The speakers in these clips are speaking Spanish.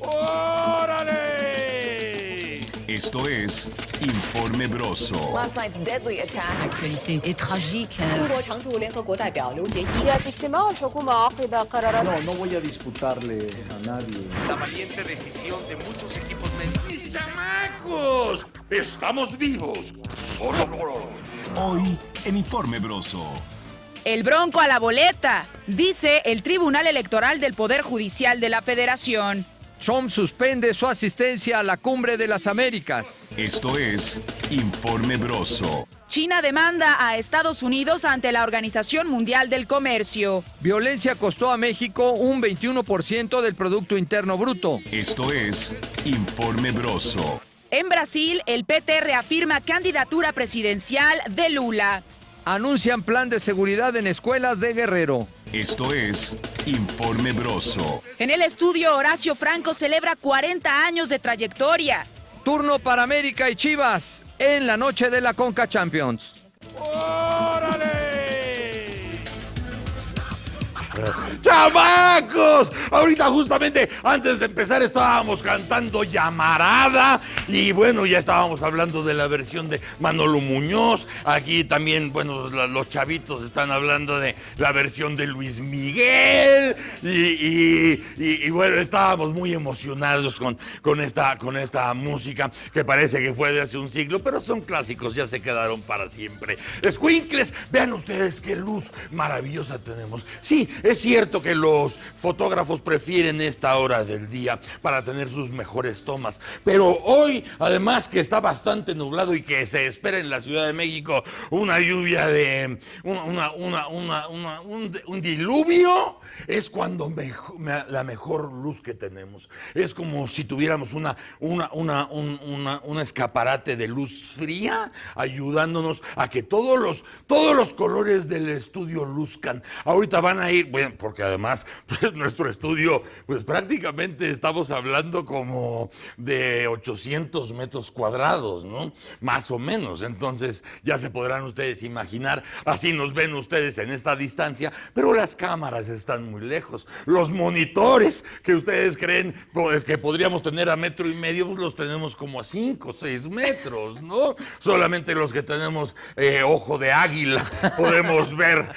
¡Órale! Esto es Informe Broso. Last night's deadly attack. L'actualité est tragique. 中国常驻联合国代表刘洁一 اجتماع الحكومة عقد قرارات No voy a disputarle a nadie. La valiente decisión de muchos equipos médicos. ¡Mis chamacos! ¡Estamos vivos! ¡Solo por hoy! Hoy en Informe Broso. El bronco a la boleta, dice el Tribunal Electoral del Poder Judicial de la Federación. Trump suspende su asistencia a la Cumbre de las Américas. Esto es Informe Broso. China demanda a Estados Unidos ante la Organización Mundial del Comercio. Violencia costó a México un 21% del Producto Interno Bruto. Esto es Informe Broso. En Brasil, el PT reafirma candidatura presidencial de Lula. Anuncian plan de seguridad en escuelas de Guerrero. Esto es Informe Broso. En el estudio, Horacio Franco celebra 40 años de trayectoria. Turno para América y Chivas en la noche de la Conca Champions. ¡Órale! ¡Chamacos! Ahorita justamente antes de empezar estábamos cantando Llamarada y bueno, ya estábamos hablando de la versión de Manolo Muñoz. Aquí también, bueno, los chavitos están hablando de la versión de Luis Miguel y bueno, estábamos muy emocionados con esta música que parece que fue de hace un siglo, pero son clásicos, ya se quedaron para siempre. Escuincles, vean ustedes qué luz maravillosa tenemos. Sí, es cierto que los fotógrafos prefieren esta hora del día para tener sus mejores tomas, pero hoy, además que está bastante nublado y que se espera en la Ciudad de México una lluvia de un diluvio, es cuando la mejor luz que tenemos. Es como si tuviéramos un escaparate de luz fría ayudándonos a que todos los colores del estudio luzcan. Ahorita van a ir, bueno, porque además pues, nuestro estudio, pues prácticamente estamos hablando como de 800 metros cuadrados, ¿no? Más o menos. Entonces ya se podrán ustedes imaginar, así nos ven ustedes en esta distancia, pero las cámaras están muy lejos. Los monitores que ustedes creen que podríamos tener a 1.5 metros, pues los tenemos como a 5 o 6 metros, ¿no? Solamente los que tenemos ojo de águila podemos ver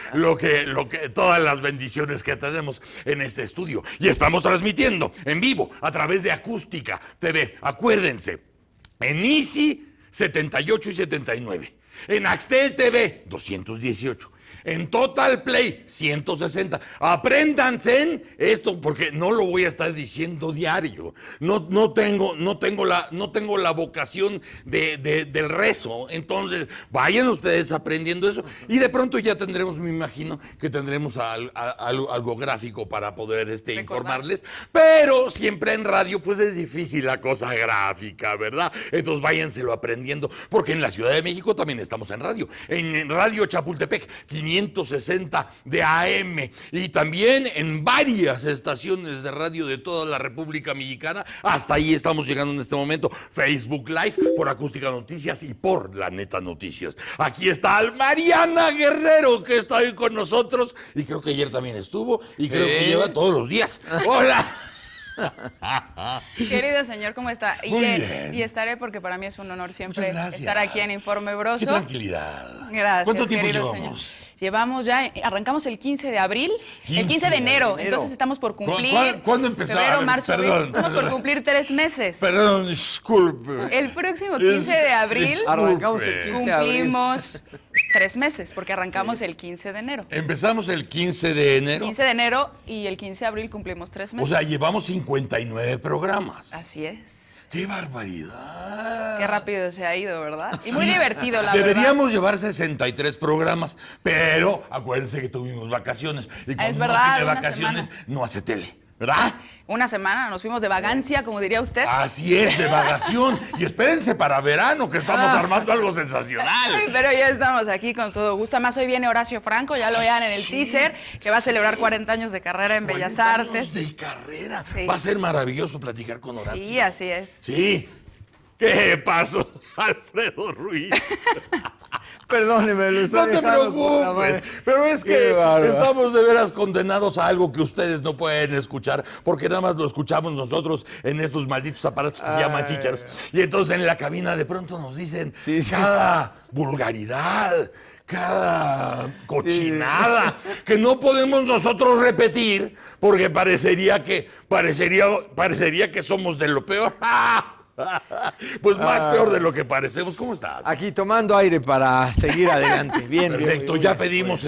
todas las bendiciones que tenemos en este estudio. Y estamos transmitiendo en vivo a través de Acústica TV. Acuérdense, en Easy 78 y 79, en Axtel TV 218, en Total Play 160. Apréndanse en esto porque no lo voy a estar diciendo diario. No tengo la vocación del rezo. Entonces, vayan ustedes aprendiendo eso y de pronto ya tendremos, me imagino, que tendremos algo gráfico para poder informarles. Pero siempre en radio, pues es difícil la cosa gráfica, ¿verdad? Entonces, váyanselo aprendiendo porque en la Ciudad de México también estamos en radio. En Radio Chapultepec, 560 de AM y también en varias estaciones de radio de toda la República Mexicana. Hasta ahí estamos llegando en este momento. Facebook Live, por Acústica Noticias y por La Neta Noticias. Aquí está Mariana Guerrero, que está hoy con nosotros y creo que ayer también estuvo y creo que lleva todos los días. ¡Hola! Querido señor, ¿cómo está? Y estaré porque para mí es un honor siempre estar aquí en Informe Broso. ¡Qué tranquilidad! Gracias. ¿Cuánto tiempo querido llevamos? Señor. Arrancamos el 15 de abril, el 15 de enero, entonces estamos por cumplir. ¿Cuándo empezamos? Febrero, marzo, Perdón. estamos por cumplir 3 meses. Perdón, disculpe. El próximo 15 de abril Arrancamos el 15 de abril. cumplimos 3 meses, porque arrancamos el 15 de enero. Empezamos el 15 de enero. 15 de enero y el 15 de abril cumplimos 3 meses. O sea, llevamos 59 programas. Así es. ¡Qué barbaridad! Qué rápido se ha ido, ¿verdad? Y muy divertido, la Deberíamos llevar 63 programas, pero acuérdense que tuvimos vacaciones. Y cuando es verdad, no tiene una vacaciones, semana. no hace tele, ¿verdad? Una semana, nos fuimos de vagancia, como diría usted. Así es, de vagación. Y espérense para verano, que estamos armando algo sensacional. Ay, pero ya estamos aquí con todo gusto. Además, hoy viene Horacio Franco, ya lo vean en el teaser, que va a celebrar 40 años de carrera en Bellas Artes. 40 años de carrera. Sí. Va a ser maravilloso platicar con Horacio. Sí, así es. Sí. ¿Qué pasó, Alfredo Ruiz? Perdóneme, lo estoy No te dejando por la preocupes, madre. pero es Qué que bárbaro. estamos de veras condenados a algo que ustedes no pueden escuchar, porque nada más lo escuchamos nosotros en estos malditos aparatos que se llaman chichers. Y entonces en la cabina de pronto nos dicen Sí, sí. cada vulgaridad, cada cochinada que no podemos nosotros repetir porque parecería que somos de lo peor. Pues más peor de lo que parecemos. ¿Cómo estás? Aquí tomando aire para seguir adelante. Bien, Perfecto, bien, ya bien. pedimos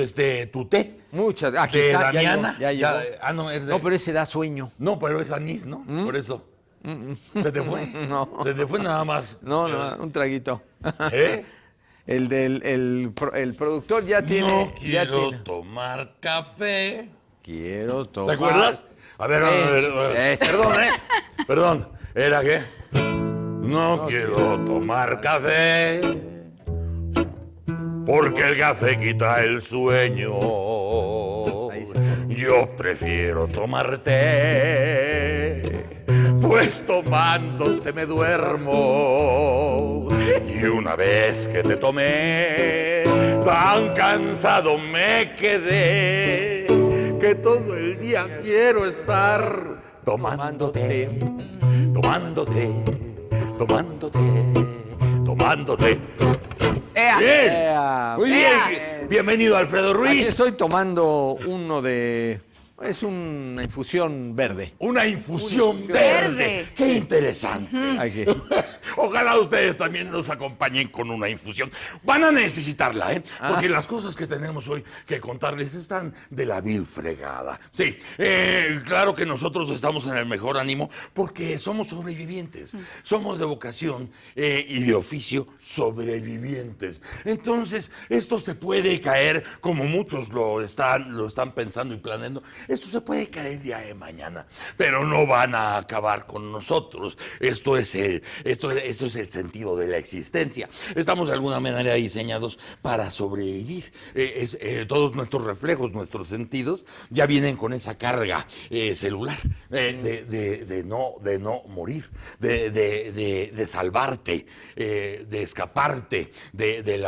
tu té. Muchas. Aquí De está, ya Damiana. llegó, ya llegó. No, es de- No, pero ese da sueño. No, pero es anís, ¿no? Por eso. ¿Se te fue? No. Se te fue nada más. No, un traguito. ¿Eh? El productor ya tiene. No ya quiero tiene. tomar café. Quiero ¿Te tomar. acuerdas? A ver, Eso. perdón, ¿eh? Perdón. ¿Era qué? No quiero tomar café porque el café quita el sueño. Ahí sí. Yo prefiero tomar té, pues tomándote me duermo. Y una vez que te tomé, tan cansado me quedé que todo el día quiero estar tomándote, tomándote, tomándote, tomándote. Ea. Bien, Ea, muy bien. Bienvenido, Alfredo Aquí Ruiz. estoy tomando uno de. Es una infusión verde. Una infusión Una infusión verde. verde. Qué interesante. Aquí. Ojalá ustedes también nos acompañen con una infusión. Van a necesitarla, ¿eh? Porque las cosas que tenemos hoy que contarles están de la vil fregada. Sí, claro que nosotros estamos en el mejor ánimo porque somos sobrevivientes. Somos de vocación y de oficio sobrevivientes. Entonces, esto se puede caer como muchos lo están pensando y planeando. Esto se puede caer día de mañana, pero no van a acabar con nosotros. Esto es el sentido de la existencia. Estamos de alguna manera diseñados para sobrevivir. Todos nuestros reflejos, nuestros sentidos, ya vienen con esa carga celular de no morir, de salvarte, de escaparte de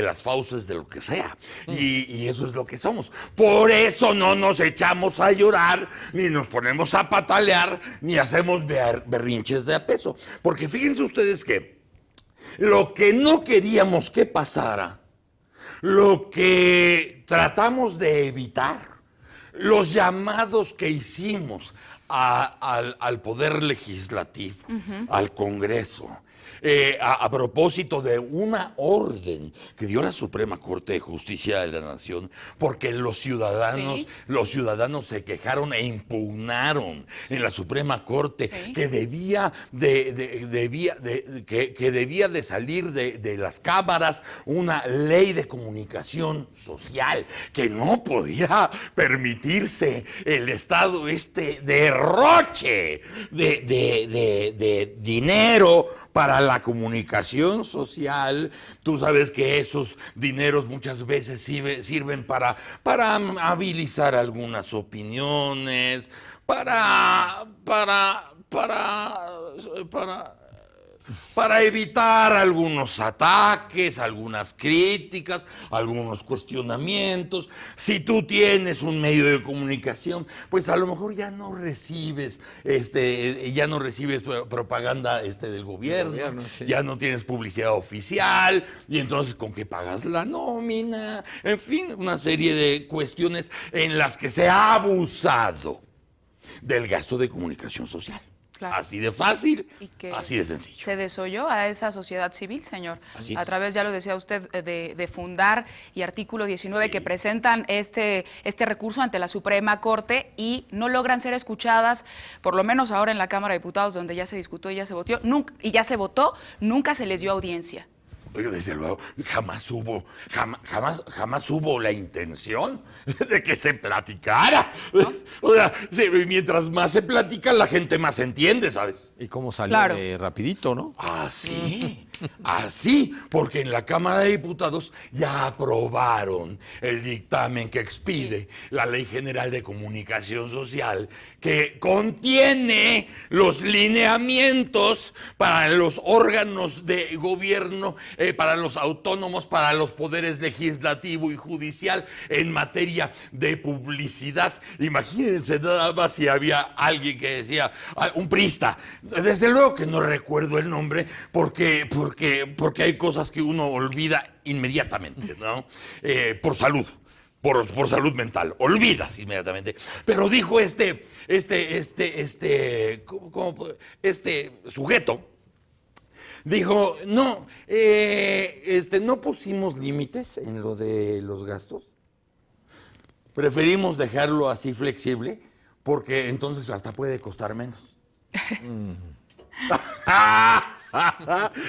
las fauces de lo que sea. Y eso es lo que somos. Por eso no nos echamos a llorar, ni nos ponemos a patalear, ni hacemos berrinches de a peso. Porque fíjense ustedes que lo que no queríamos que pasara, lo que tratamos de evitar, los llamados que hicimos al Poder Legislativo, al Congreso, a propósito de una orden que dio la Suprema Corte de Justicia de la Nación, porque los ciudadanos se quejaron e impugnaron en la Suprema Corte que debía de salir de las cámaras una ley de comunicación social, que no podía permitirse el Estado derroche de dinero para la comunicación social. Tú sabes que esos dineros muchas veces sirven para habilitar algunas opiniones, para evitar algunos ataques, algunas críticas, algunos cuestionamientos. Si tú tienes un medio de comunicación, pues a lo mejor ya no recibes propaganda del gobierno, sí. ya no tienes publicidad oficial, y entonces ¿con qué pagas la nómina? En fin, una serie de cuestiones en las que se ha abusado del gasto de comunicación social. Claro. Así de fácil, Y que así de sencillo. se desoyó a esa sociedad civil, señor. Así es. A través, ya lo decía usted, de Fundar y Artículo 19, que presentan este recurso ante la Suprema Corte y no logran ser escuchadas, por lo menos ahora en la Cámara de Diputados, donde ya se discutió y ya se votó, nunca se les dio audiencia. Pero desde luego, jamás hubo la intención de que se platicara. ¿No? O sea, mientras más se platica, la gente más entiende, ¿sabes? Y cómo salió Claro. rapidito, ¿no? Así, porque en la Cámara de Diputados ya aprobaron el dictamen que expide la Ley General de Comunicación Social, que contiene los lineamientos para los órganos de gobierno, para los autónomos, para los poderes legislativo y judicial en materia de publicidad. Imagínense nada más si había alguien que decía, un priista, desde luego que no recuerdo el nombre, porque hay cosas que uno olvida inmediatamente, ¿no? Por salud. Por salud mental, olvidas inmediatamente. Pero dijo este sujeto, dijo, no, no pusimos límites en lo de los gastos. Preferimos dejarlo así flexible, porque entonces hasta puede costar menos.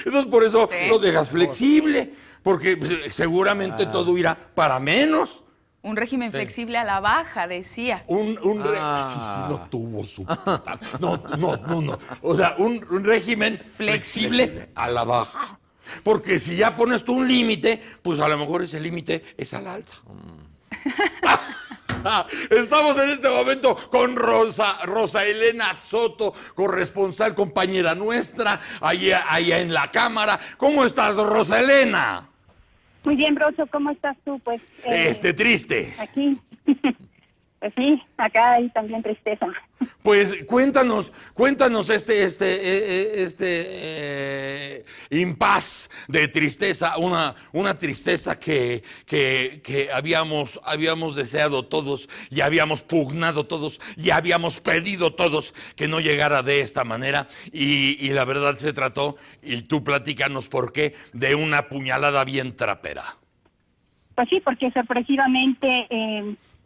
Entonces por eso lo dejas flexible, porque seguramente todo irá para menos. Un régimen flexible a la baja, decía. Sí, no tuvo su... No. O sea, un régimen flexible a la baja. Porque si ya pones tú un límite, pues a lo mejor ese límite es a la alza. Estamos en este momento con Rosa Elena Soto, corresponsal, compañera nuestra, allá en la Cámara. ¿Cómo estás, Rosa Elena? Muy bien, Broso, ¿cómo estás tú? Pues triste. aquí, pues sí, acá hay también tristeza. Pues cuéntanos impas de tristeza, una tristeza que habíamos deseado todos y habíamos pugnado todos y habíamos pedido todos que no llegara de esta manera y la verdad se trató, y tú platícanos por qué, de una puñalada bien trapera. Pues sí, porque sorpresivamente,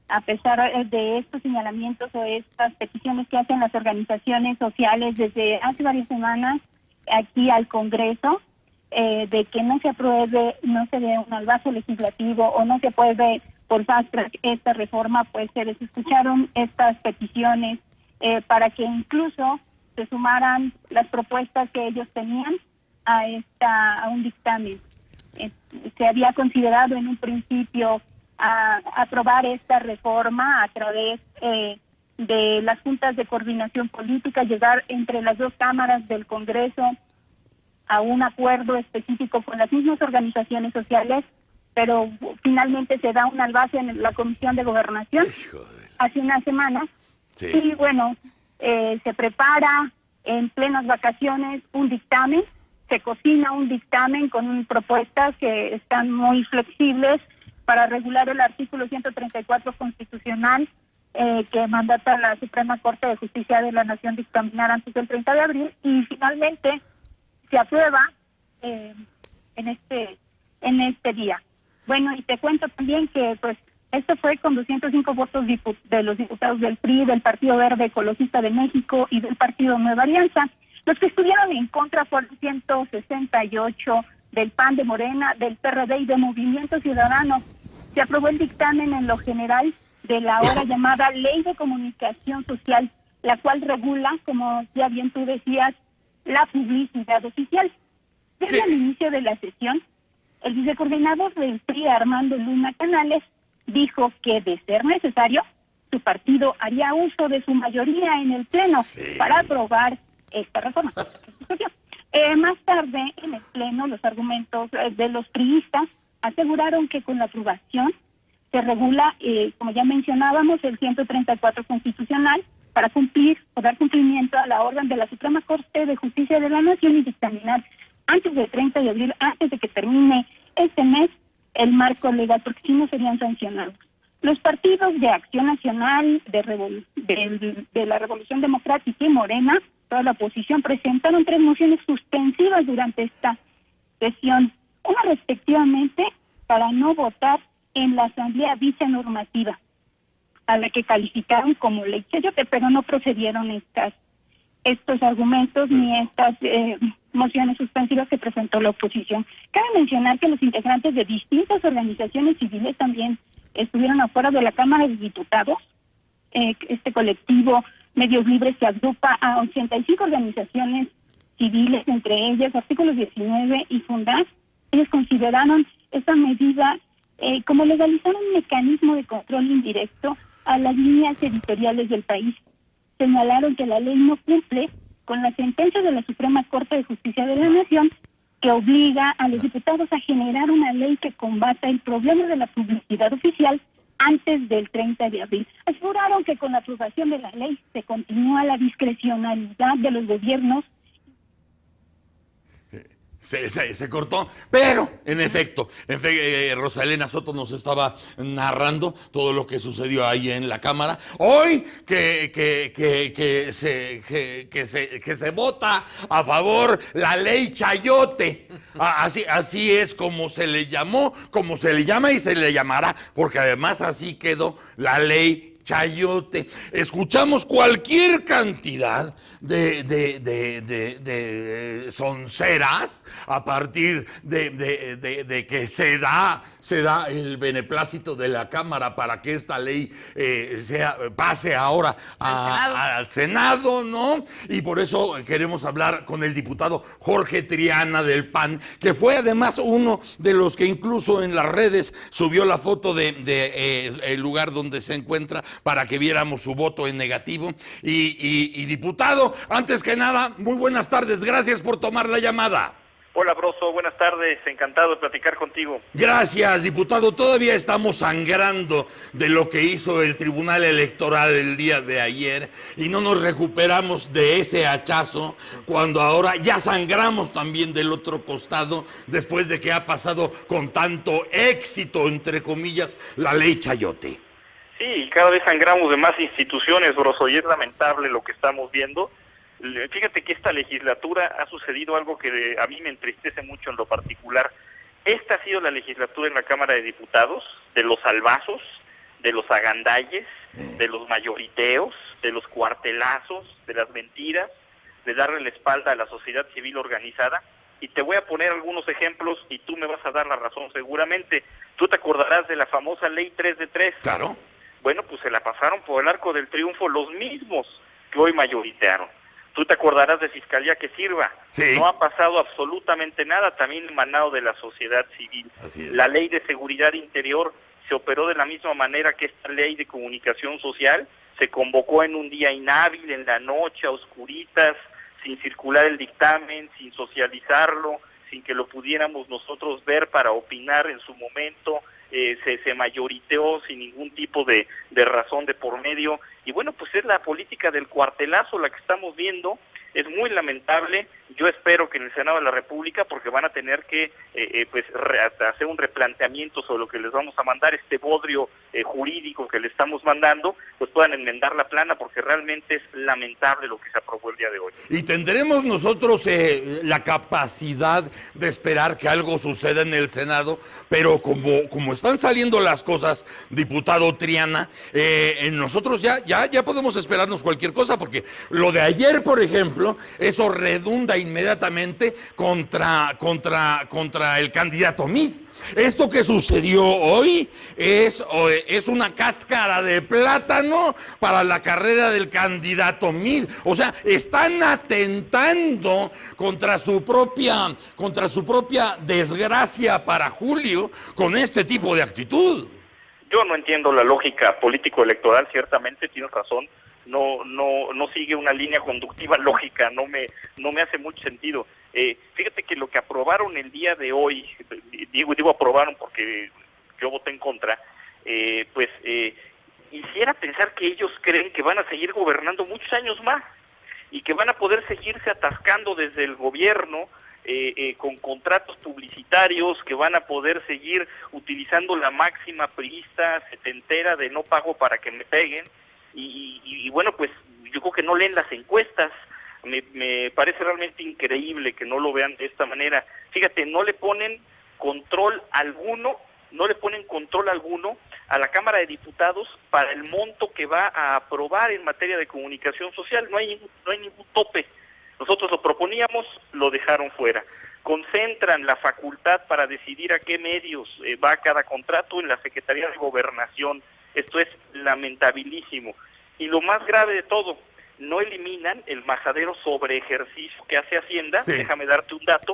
a pesar de estos señalamientos o estas peticiones que hacen las organizaciones sociales desde hace varias semanas aquí al Congreso, de que no se apruebe, no se dé un albazo legislativo o no se apruebe por fast track esta reforma, pues se les escucharon estas peticiones para que incluso se sumaran las propuestas que ellos tenían a un dictamen. Se había considerado en un principio a aprobar esta reforma a través de las juntas de coordinación política, llegar entre las dos cámaras del Congreso a un acuerdo específico con las mismas organizaciones sociales, pero finalmente se da un albace en la Comisión de Gobernación hace unas semanas. Sí. Y bueno, se prepara en plenas vacaciones un dictamen, se cocina un dictamen con propuestas que están muy flexibles para regular el artículo 134 constitucional que mandata a la Suprema Corte de Justicia de la Nación dictaminar antes del 30 de abril y finalmente se aprueba en este día. Bueno, y te cuento también que pues esto fue con 205 votos de los diputados del PRI, del Partido Verde Ecologista de México y del Partido Nueva Alianza. Los que estuvieron en contra fueron 168 del PAN, de Morena, del PRD y de Movimiento Ciudadano. Se aprobó el dictamen en lo general de la ahora llamada Ley de Comunicación Social, la cual regula, como ya bien tú decías, la publicidad oficial. Desde el inicio de la sesión, el vicecoordinador del PRI, Armando Luna Canales, dijo que, de ser necesario, su partido haría uso de su mayoría en el Pleno para aprobar esta reforma. Más tarde, en el Pleno, los argumentos de los priistas aseguraron que con la aprobación se regula, como ya mencionábamos, el 134 constitucional para cumplir o dar cumplimiento a la orden de la Suprema Corte de Justicia de la Nación y dictaminar antes del 30 de abril, antes de que termine este mes, el marco legal, porque si no serían sancionados. Los partidos de Acción Nacional, de la Revolución Democrática y Morena, toda la oposición, presentaron 3 mociones suspensivas durante esta sesión, una respectivamente para no votar en la Asamblea Vicenormativa, a la que calificaron como ley chayote, pero no procedieron estos argumentos ni estas mociones suspensivas que presentó la oposición. Cabe mencionar que los integrantes de distintas organizaciones civiles también estuvieron afuera de la Cámara de Diputados. Este colectivo Medios Libres se agrupa a 85 organizaciones civiles, entre ellas Artículos 19 y Fundar. Ellos consideraron esta medida como legalizar un mecanismo de control indirecto a las líneas editoriales del país. señalaron que la ley no cumple con la sentencia de la Suprema Corte de Justicia de la Nación, que obliga a los diputados a generar una ley que combata el problema de la publicidad oficial antes del 30 de abril. Aseguraron que con la aprobación de la ley se continúa la discrecionalidad de los gobiernos. Se cortó, pero en efecto, Rosa Elena Soto nos estaba narrando todo lo que sucedió ahí en la Cámara. Hoy que se vota a favor la ley Chayote. Así es como se le llamó, como se le llama y se le llamará, porque además así quedó la ley Chayote. Escuchamos cualquier cantidad de sonceras a partir de que se da el beneplácito de la Cámara para que esta ley pase ahora al Senado, ¿no? Y por eso queremos hablar con el diputado Jorge Triana del PAN, que fue además uno de los que incluso en las redes subió la foto el lugar donde se encuentra para que viéramos su voto en negativo. Y diputado, antes que nada, muy buenas tardes, gracias por tomar la llamada. Hola, Broso, buenas tardes, encantado de platicar contigo. Gracias, diputado, todavía estamos sangrando de lo que hizo el Tribunal Electoral el día de ayer y no nos recuperamos de ese hachazo cuando ahora ya sangramos también del otro costado después de que ha pasado con tanto éxito, entre comillas, la ley Chayote. Sí, cada vez sangramos de más instituciones, Broso, y es lamentable lo que estamos viendo. Fíjate que esta legislatura ha sucedido algo que a mí me entristece mucho en lo particular. Esta ha sido la legislatura en la Cámara de Diputados de los salvazos, de los agandalles, de los mayoriteos, de los cuartelazos, de las mentiras, de darle la espalda a la sociedad civil organizada. Y te voy a poner algunos ejemplos y tú me vas a dar la razón seguramente. Tú te acordarás de la famosa ley 3 de 3. Claro. Bueno, pues se la pasaron por el arco del triunfo los mismos que hoy mayoritearon. Tú te acordarás de Fiscalía que Sirva. Sí. No ha pasado absolutamente nada, también emanado de la sociedad civil. Así es. La ley de seguridad interior se operó de la misma manera que esta ley de comunicación social. Se convocó en un día inhábil, en la noche, a oscuritas, sin circular el dictamen, sin socializarlo, sin que lo pudiéramos nosotros ver para opinar en su momento. Se mayoriteó sin ningún tipo de razón de por medio. Y bueno, pues es la política del cuartelazo la que estamos viendo. Es muy lamentable. Yo espero que en el Senado de la República, porque van a tener que hacer un replanteamiento sobre lo que les vamos a mandar, este bodrio jurídico que le estamos mandando, pues puedan enmendar la plana, porque realmente es lamentable lo que se aprobó el día de hoy. Y tendremos nosotros la capacidad de esperar que algo suceda en el Senado, pero como están saliendo las cosas, diputado Triana, nosotros ya podemos esperarnos cualquier cosa, porque lo de ayer, por ejemplo, eso redunda inmediatamente contra el candidato Mid. Esto que sucedió hoy es una cáscara de plátano para la carrera del candidato Mid. O sea, están atentando contra su propia desgracia para Julio con este tipo de actitud. Yo no entiendo la lógica político-electoral, ciertamente tienes razón. No sigue una línea conductiva lógica, no me hace mucho sentido. Fíjate que lo que aprobaron el día de hoy, digo aprobaron porque yo voté en contra, hiciera pensar que ellos creen que van a seguir gobernando muchos años más y que van a poder seguirse atascando desde el gobierno con contratos publicitarios, que van a poder seguir utilizando la máxima priista setentera de no pago para que me peguen. Y bueno, pues yo creo que no leen las encuestas. Me parece realmente increíble que no lo vean de esta manera. Fíjate, no le ponen control alguno a la Cámara de Diputados para el monto que va a aprobar en materia de comunicación social. No hay ningún tope. Nosotros lo proponíamos, lo dejaron fuera. Concentran la facultad para decidir a qué medios va cada contrato en la Secretaría de Gobernación. Esto es lamentabilísimo. Y lo más grave de todo, no eliminan el majadero sobre ejercicio que hace Hacienda. Sí. Déjame darte un dato.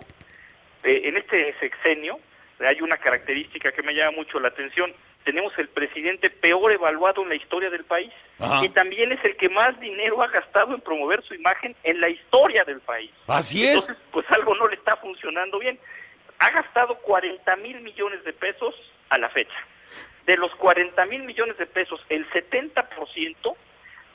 En este sexenio hay una característica que me llama mucho la atención. tenemos el presidente peor evaluado en la historia del país, Ajá. y también es el que más dinero ha gastado en promover su imagen en la historia del país. Así es. Entonces, pues algo no le está funcionando bien. Ha gastado 40,000 millones de pesos a la fecha. De los 40,000 millones de pesos, el 70%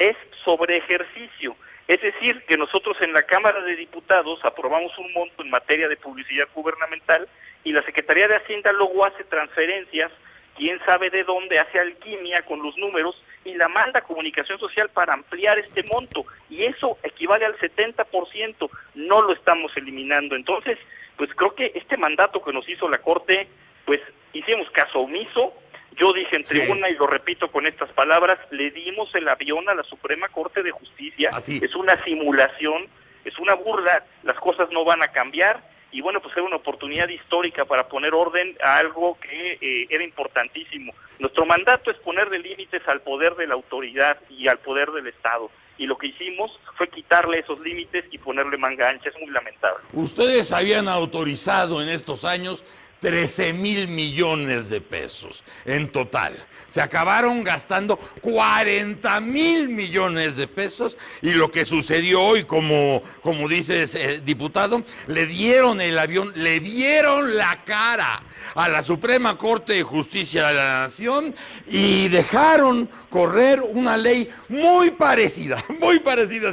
es sobre ejercicio. Es decir, que nosotros en la Cámara de Diputados aprobamos un monto en materia de publicidad gubernamental y la Secretaría de Hacienda luego hace transferencias, quién sabe de dónde, hace alquimia con los números y la manda a Comunicación Social para ampliar este monto. Y eso equivale al 70%, no lo estamos eliminando. Entonces, pues creo que este mandato que nos hizo la Corte, pues hicimos caso omiso. Yo dije en tribuna, y lo repito con estas palabras, le dimos el avión a la Suprema Corte de Justicia. Así. Es una simulación, es una burla, las cosas no van a cambiar, y bueno, pues era una oportunidad histórica para poner orden a algo que era importantísimo. Nuestro mandato es ponerle límites al poder de la autoridad y al poder del Estado, y lo que hicimos fue quitarle esos límites y ponerle manga ancha. Es muy lamentable. Ustedes habían autorizado en estos años 13,000 millones de pesos en total. Se acabaron gastando 40,000 millones de pesos y lo que sucedió hoy, como dices, diputado, le dieron el avión, le vieron la cara a la Suprema Corte de Justicia de la Nación y dejaron correr una ley muy parecida,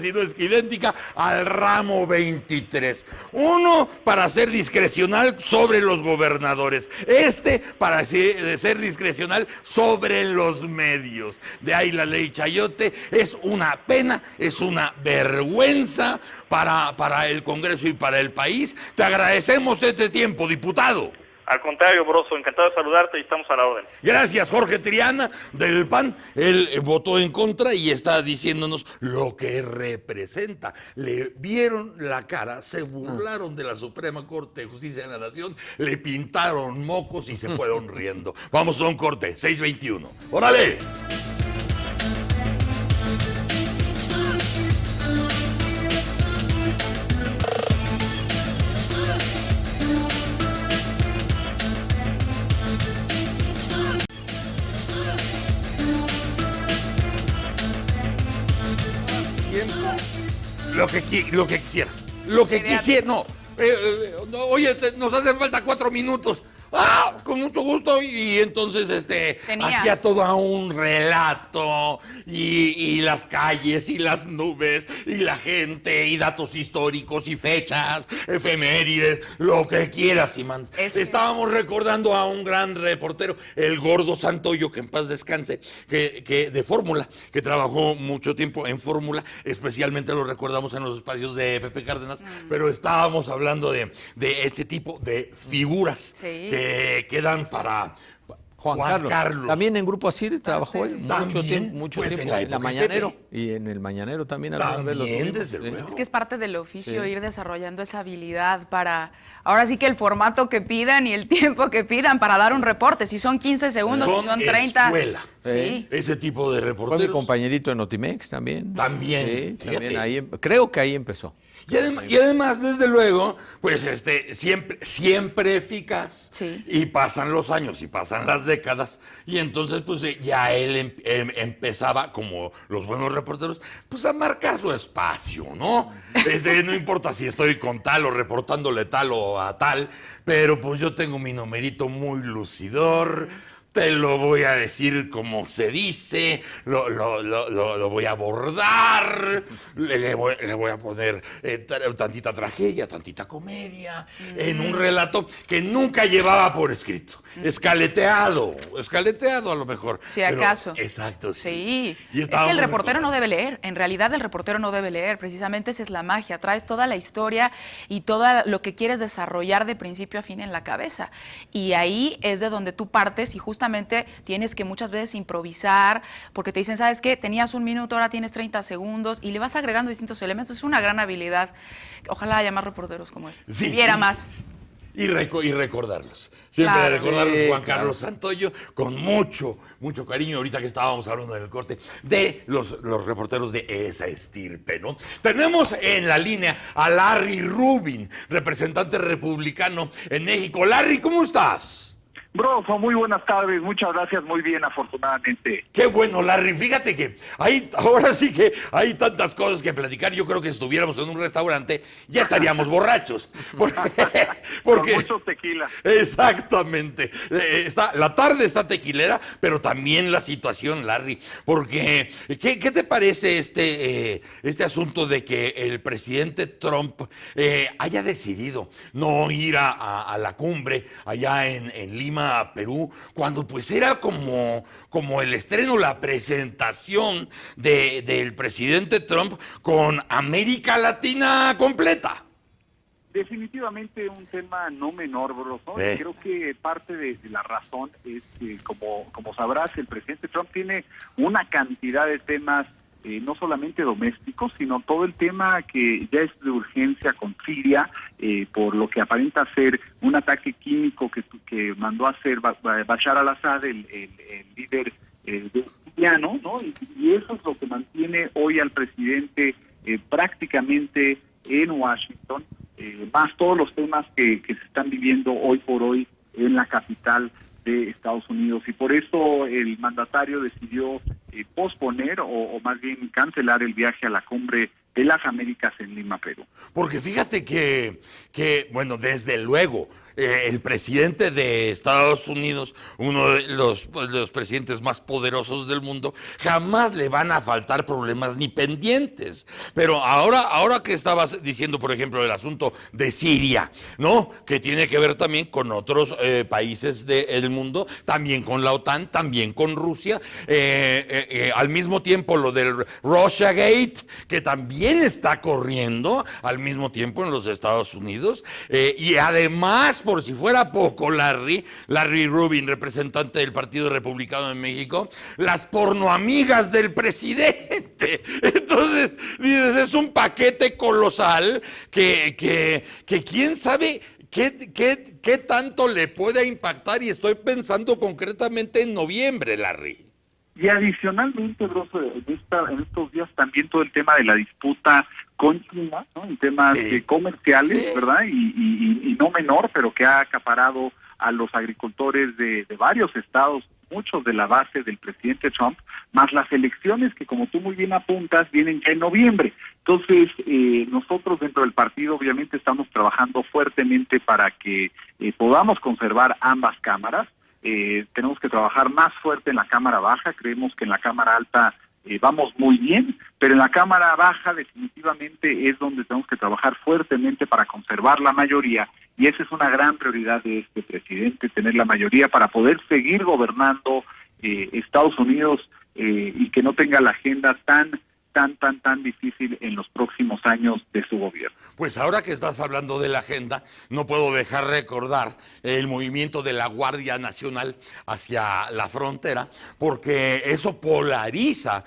si no es que idéntica, al ramo 23. Uno para ser discrecional sobre los gobernadores, para ser discrecional sobre los medios. De ahí la ley Chayote. Es una pena, es una vergüenza para el Congreso y para el país. Te agradecemos este tiempo, diputado. Al contrario, Broso, encantado de saludarte y estamos a la orden. Gracias, Jorge Triana, del PAN. Él votó en contra y está diciéndonos lo que representa. Le vieron la cara, se burlaron de la Suprema Corte de Justicia de la Nación, le pintaron mocos y se fueron riendo. Vamos a un corte, 6:21. ¡Órale! Lo que quisieras. Lo que quisieras. No. Oye, nos hacen falta 4 minutos. ¡Ah! Con mucho gusto. Y entonces hacía todo a un relato. Y las calles, y las nubes, y la gente, y datos históricos, y fechas, efemérides, lo que quieras, Simán. Estábamos recordando a un gran reportero, el Gordo Santoyo, que en paz descanse, que de Fórmula, que trabajó mucho tiempo en Fórmula, especialmente lo recordamos en los espacios de Pepe Cárdenas, pero estábamos hablando de ese tipo de figuras que quedan para Juan Carlos. También en Grupo Asir trabajó él mucho tiempo pues, en la Mañanero. Y en el Mañanero también. Desde luego. Es que es parte del oficio ir desarrollando esa habilidad para, ahora sí que el formato que pidan y el tiempo que pidan para dar un reporte. Si son 15 segundos, si son 30. Escuela. Sí. Ese tipo de reporteros. Fue mi compañerito en Notimex también. También. Sí, también ahí, creo que ahí empezó. Y además, desde luego, pues siempre eficaz. Sí. Y pasan los años y pasan las décadas. Y entonces, pues ya él empezaba, como los buenos reporteros, pues a marcar su espacio, ¿no? No importa si estoy con tal o reportándole tal o a tal, pero pues yo tengo mi numerito muy lucidor. Te lo voy a decir como se dice, lo voy a abordar, le voy a poner tantita tragedia, tantita comedia, en un relato que nunca llevaba por escrito. Escaleteado a lo mejor. Si acaso. Pero, exacto, sí. Y es que el reportero no debe leer, en realidad el reportero no debe leer, precisamente esa es la magia, traes toda la historia y todo lo que quieres desarrollar de principio a fin en la cabeza. Y ahí es de donde tú partes y justamente tienes que muchas veces improvisar, porque te dicen, ¿sabes qué? Tenías 1 minuto, ahora tienes 30 segundos, y le vas agregando distintos elementos. Es una gran habilidad. Ojalá haya más reporteros como él. Sí. Viera más. Y recordarlos. Siempre Claro. recordarlos, Juan Carlos Santoyo, con mucho cariño, ahorita que estábamos hablando en el corte, de los reporteros de esa estirpe, ¿no? Tenemos en la línea a Larry Rubin, representante republicano en México. Larry, ¿cómo estás? Broso, muy buenas tardes, muchas gracias, muy bien, afortunadamente. Qué bueno, Larry, fíjate que ahora sí que hay tantas cosas que platicar. Yo creo que si estuviéramos en un restaurante ya estaríamos borrachos. Porque con muchos tequilas. Exactamente. La tarde está tequilera, pero también la situación, Larry. Porque, ¿qué te parece este asunto de que el presidente Trump haya decidido no ir a la cumbre allá en Lima, Perú, cuando pues era como el estreno, la presentación del presidente Trump con América Latina completa? Definitivamente un tema no menor, Broso. Creo que parte de la razón es que, como sabrás, el presidente Trump tiene una cantidad de temas no solamente domésticos, sino todo el tema que ya es de urgencia con Siria, por lo que aparenta ser un ataque químico que mandó a hacer Bashar al-Assad, el líder siriano, ¿no? Y eso es lo que mantiene hoy al presidente prácticamente en Washington, más todos los temas que se están viviendo hoy por hoy en la capital de Estados Unidos, y por eso el mandatario decidió posponer o más bien cancelar el viaje a la cumbre de las Américas en Lima, Perú. Porque fíjate que bueno, desde luego, el presidente de Estados Unidos, uno de los presidentes más poderosos del mundo, jamás le van a faltar problemas ni pendientes. Pero ahora que estabas diciendo, por ejemplo, el asunto de Siria, ¿no? Que tiene que ver también con otros países del mundo, también con la OTAN, también con Rusia, al mismo tiempo lo del Russiagate, que también está corriendo al mismo tiempo en los Estados Unidos, y además, por si fuera poco, Larry Rubin, representante del Partido Republicano en México, las pornoamigas del presidente. Entonces, dices, es un paquete colosal que quién sabe qué tanto le puede impactar, y estoy pensando concretamente en noviembre, Larry. Y adicionalmente, Broso, en estos días también todo el tema de la disputa con China, ¿no? En temas comerciales, ¿verdad? Y no menor, pero que ha acaparado a los agricultores de varios estados, muchos de la base del presidente Trump, más las elecciones que, como tú muy bien apuntas, vienen ya en noviembre. Entonces, nosotros dentro del partido obviamente estamos trabajando fuertemente para que podamos conservar ambas cámaras. Tenemos que trabajar más fuerte en la Cámara Baja. Creemos que en la Cámara Alta vamos muy bien, pero en la Cámara Baja definitivamente es donde tenemos que trabajar fuertemente para conservar la mayoría, y esa es una gran prioridad de este presidente, tener la mayoría para poder seguir gobernando Estados Unidos, y que no tenga la agenda tan difícil en los próximos años de su gobierno. Pues ahora que estás hablando de la agenda, no puedo dejar recordar el movimiento de la Guardia Nacional hacia la frontera, porque eso polariza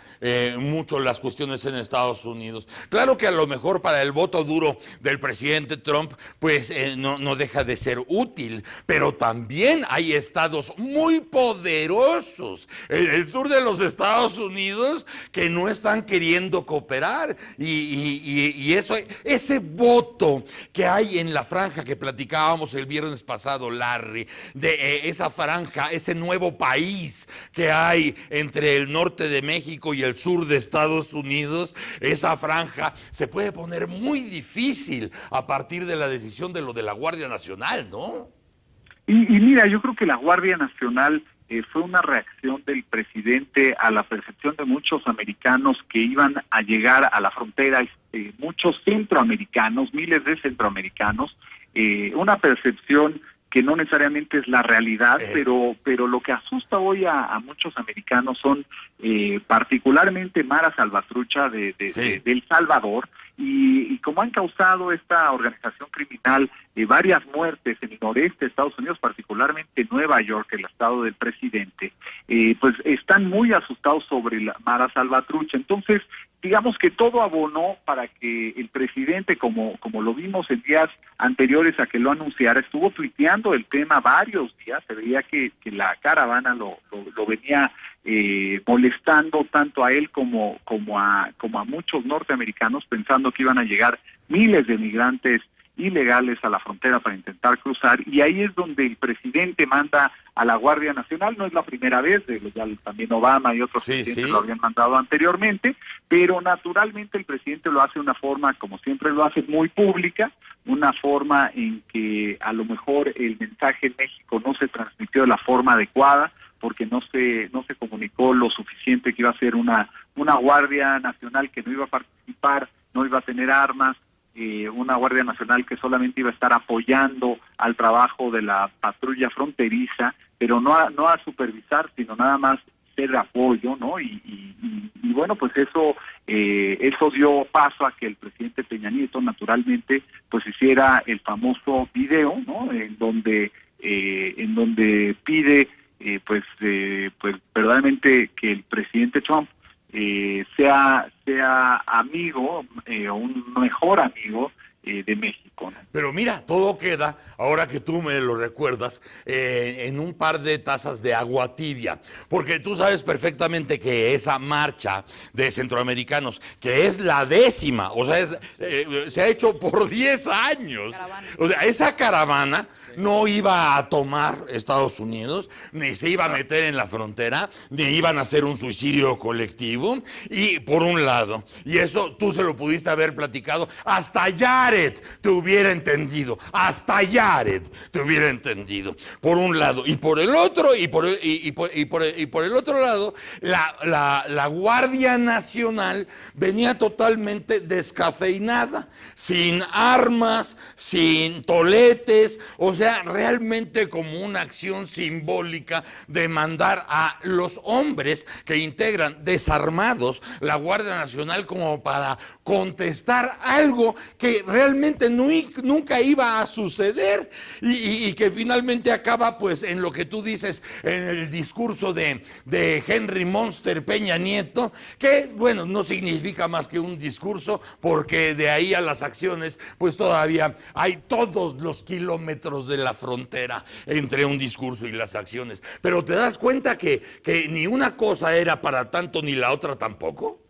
mucho las cuestiones en Estados Unidos. Claro que a lo mejor para el voto duro del presidente Trump, pues no deja de ser útil, pero también hay estados muy poderosos en el sur de los Estados Unidos que no están queriendo cooperar, y ese voto que hay en la franja que platicábamos el viernes pasado, Larry, de esa franja, ese nuevo país que hay entre el norte de México y el sur de Estados Unidos, esa franja se puede poner muy difícil a partir de la decisión de lo de la Guardia Nacional, ¿no? Y mira, yo creo que la Guardia Nacional fue una reacción del presidente a la percepción de muchos americanos que iban a llegar a la frontera, muchos centroamericanos, miles de centroamericanos, una percepción que no necesariamente es la realidad, pero lo que asusta hoy a muchos americanos son particularmente Mara Salvatrucha de El Salvador, y como han causado esta organización criminal varias muertes en el noreste de Estados Unidos, particularmente en Nueva York, el estado del presidente, pues están muy asustados sobre la Mara Salvatrucha. Entonces, digamos que todo abonó para que el presidente, como lo vimos en días anteriores a que lo anunciara, estuvo tuiteando el tema varios días. Se veía que la caravana lo venía molestando tanto a él como a muchos norteamericanos, pensando que iban a llegar miles de migrantes ilegales a la frontera para intentar cruzar, y ahí es donde el presidente manda a la Guardia Nacional. No es la primera vez, ya también Obama y otros presidentes lo habían mandado anteriormente, pero naturalmente el presidente lo hace de una forma, como siempre lo hace, muy pública, una forma en que a lo mejor el mensaje en México no se transmitió de la forma adecuada, porque no se comunicó lo suficiente que iba a ser una Guardia Nacional que no iba a participar, no iba a tener armas, una Guardia Nacional que solamente iba a estar apoyando al trabajo de la patrulla fronteriza, pero no a supervisar, sino nada más ser de apoyo, ¿no? Y bueno, pues eso dio paso a que el presidente Peña Nieto naturalmente pues hiciera el famoso video, ¿no? En donde pide pues verdaderamente que el presidente Trump sea amigo o un mejor amigo de México, ¿no? Pero mira, todo queda, ahora que tú me lo recuerdas, en un par de tazas de agua tibia, porque tú sabes perfectamente que esa marcha de centroamericanos, que es la 10ª, o sea, se ha hecho por 10 años, o sea, esa caravana no iba a tomar Estados Unidos, ni se iba a meter en la frontera, ni iban a hacer un suicidio colectivo, y por un lado, y eso tú se lo pudiste haber platicado, hasta Jared te hubiera entendido, por un lado, y por el otro, y por el otro lado, la Guardia Nacional venía totalmente descafeinada, sin armas, sin toletes, o sea, realmente como una acción simbólica de mandar a los hombres que integran desarmados la Guardia Nacional como para contestar algo que realmente nunca iba a suceder y que finalmente acaba pues en lo que tú dices en el discurso de Henry Monster Peña Nieto, que bueno, no significa más que un discurso, porque de ahí a las acciones pues todavía hay todos los kilómetros de la frontera entre un discurso y las acciones. Pero te das cuenta que ni una cosa era para tanto ni la otra tampoco.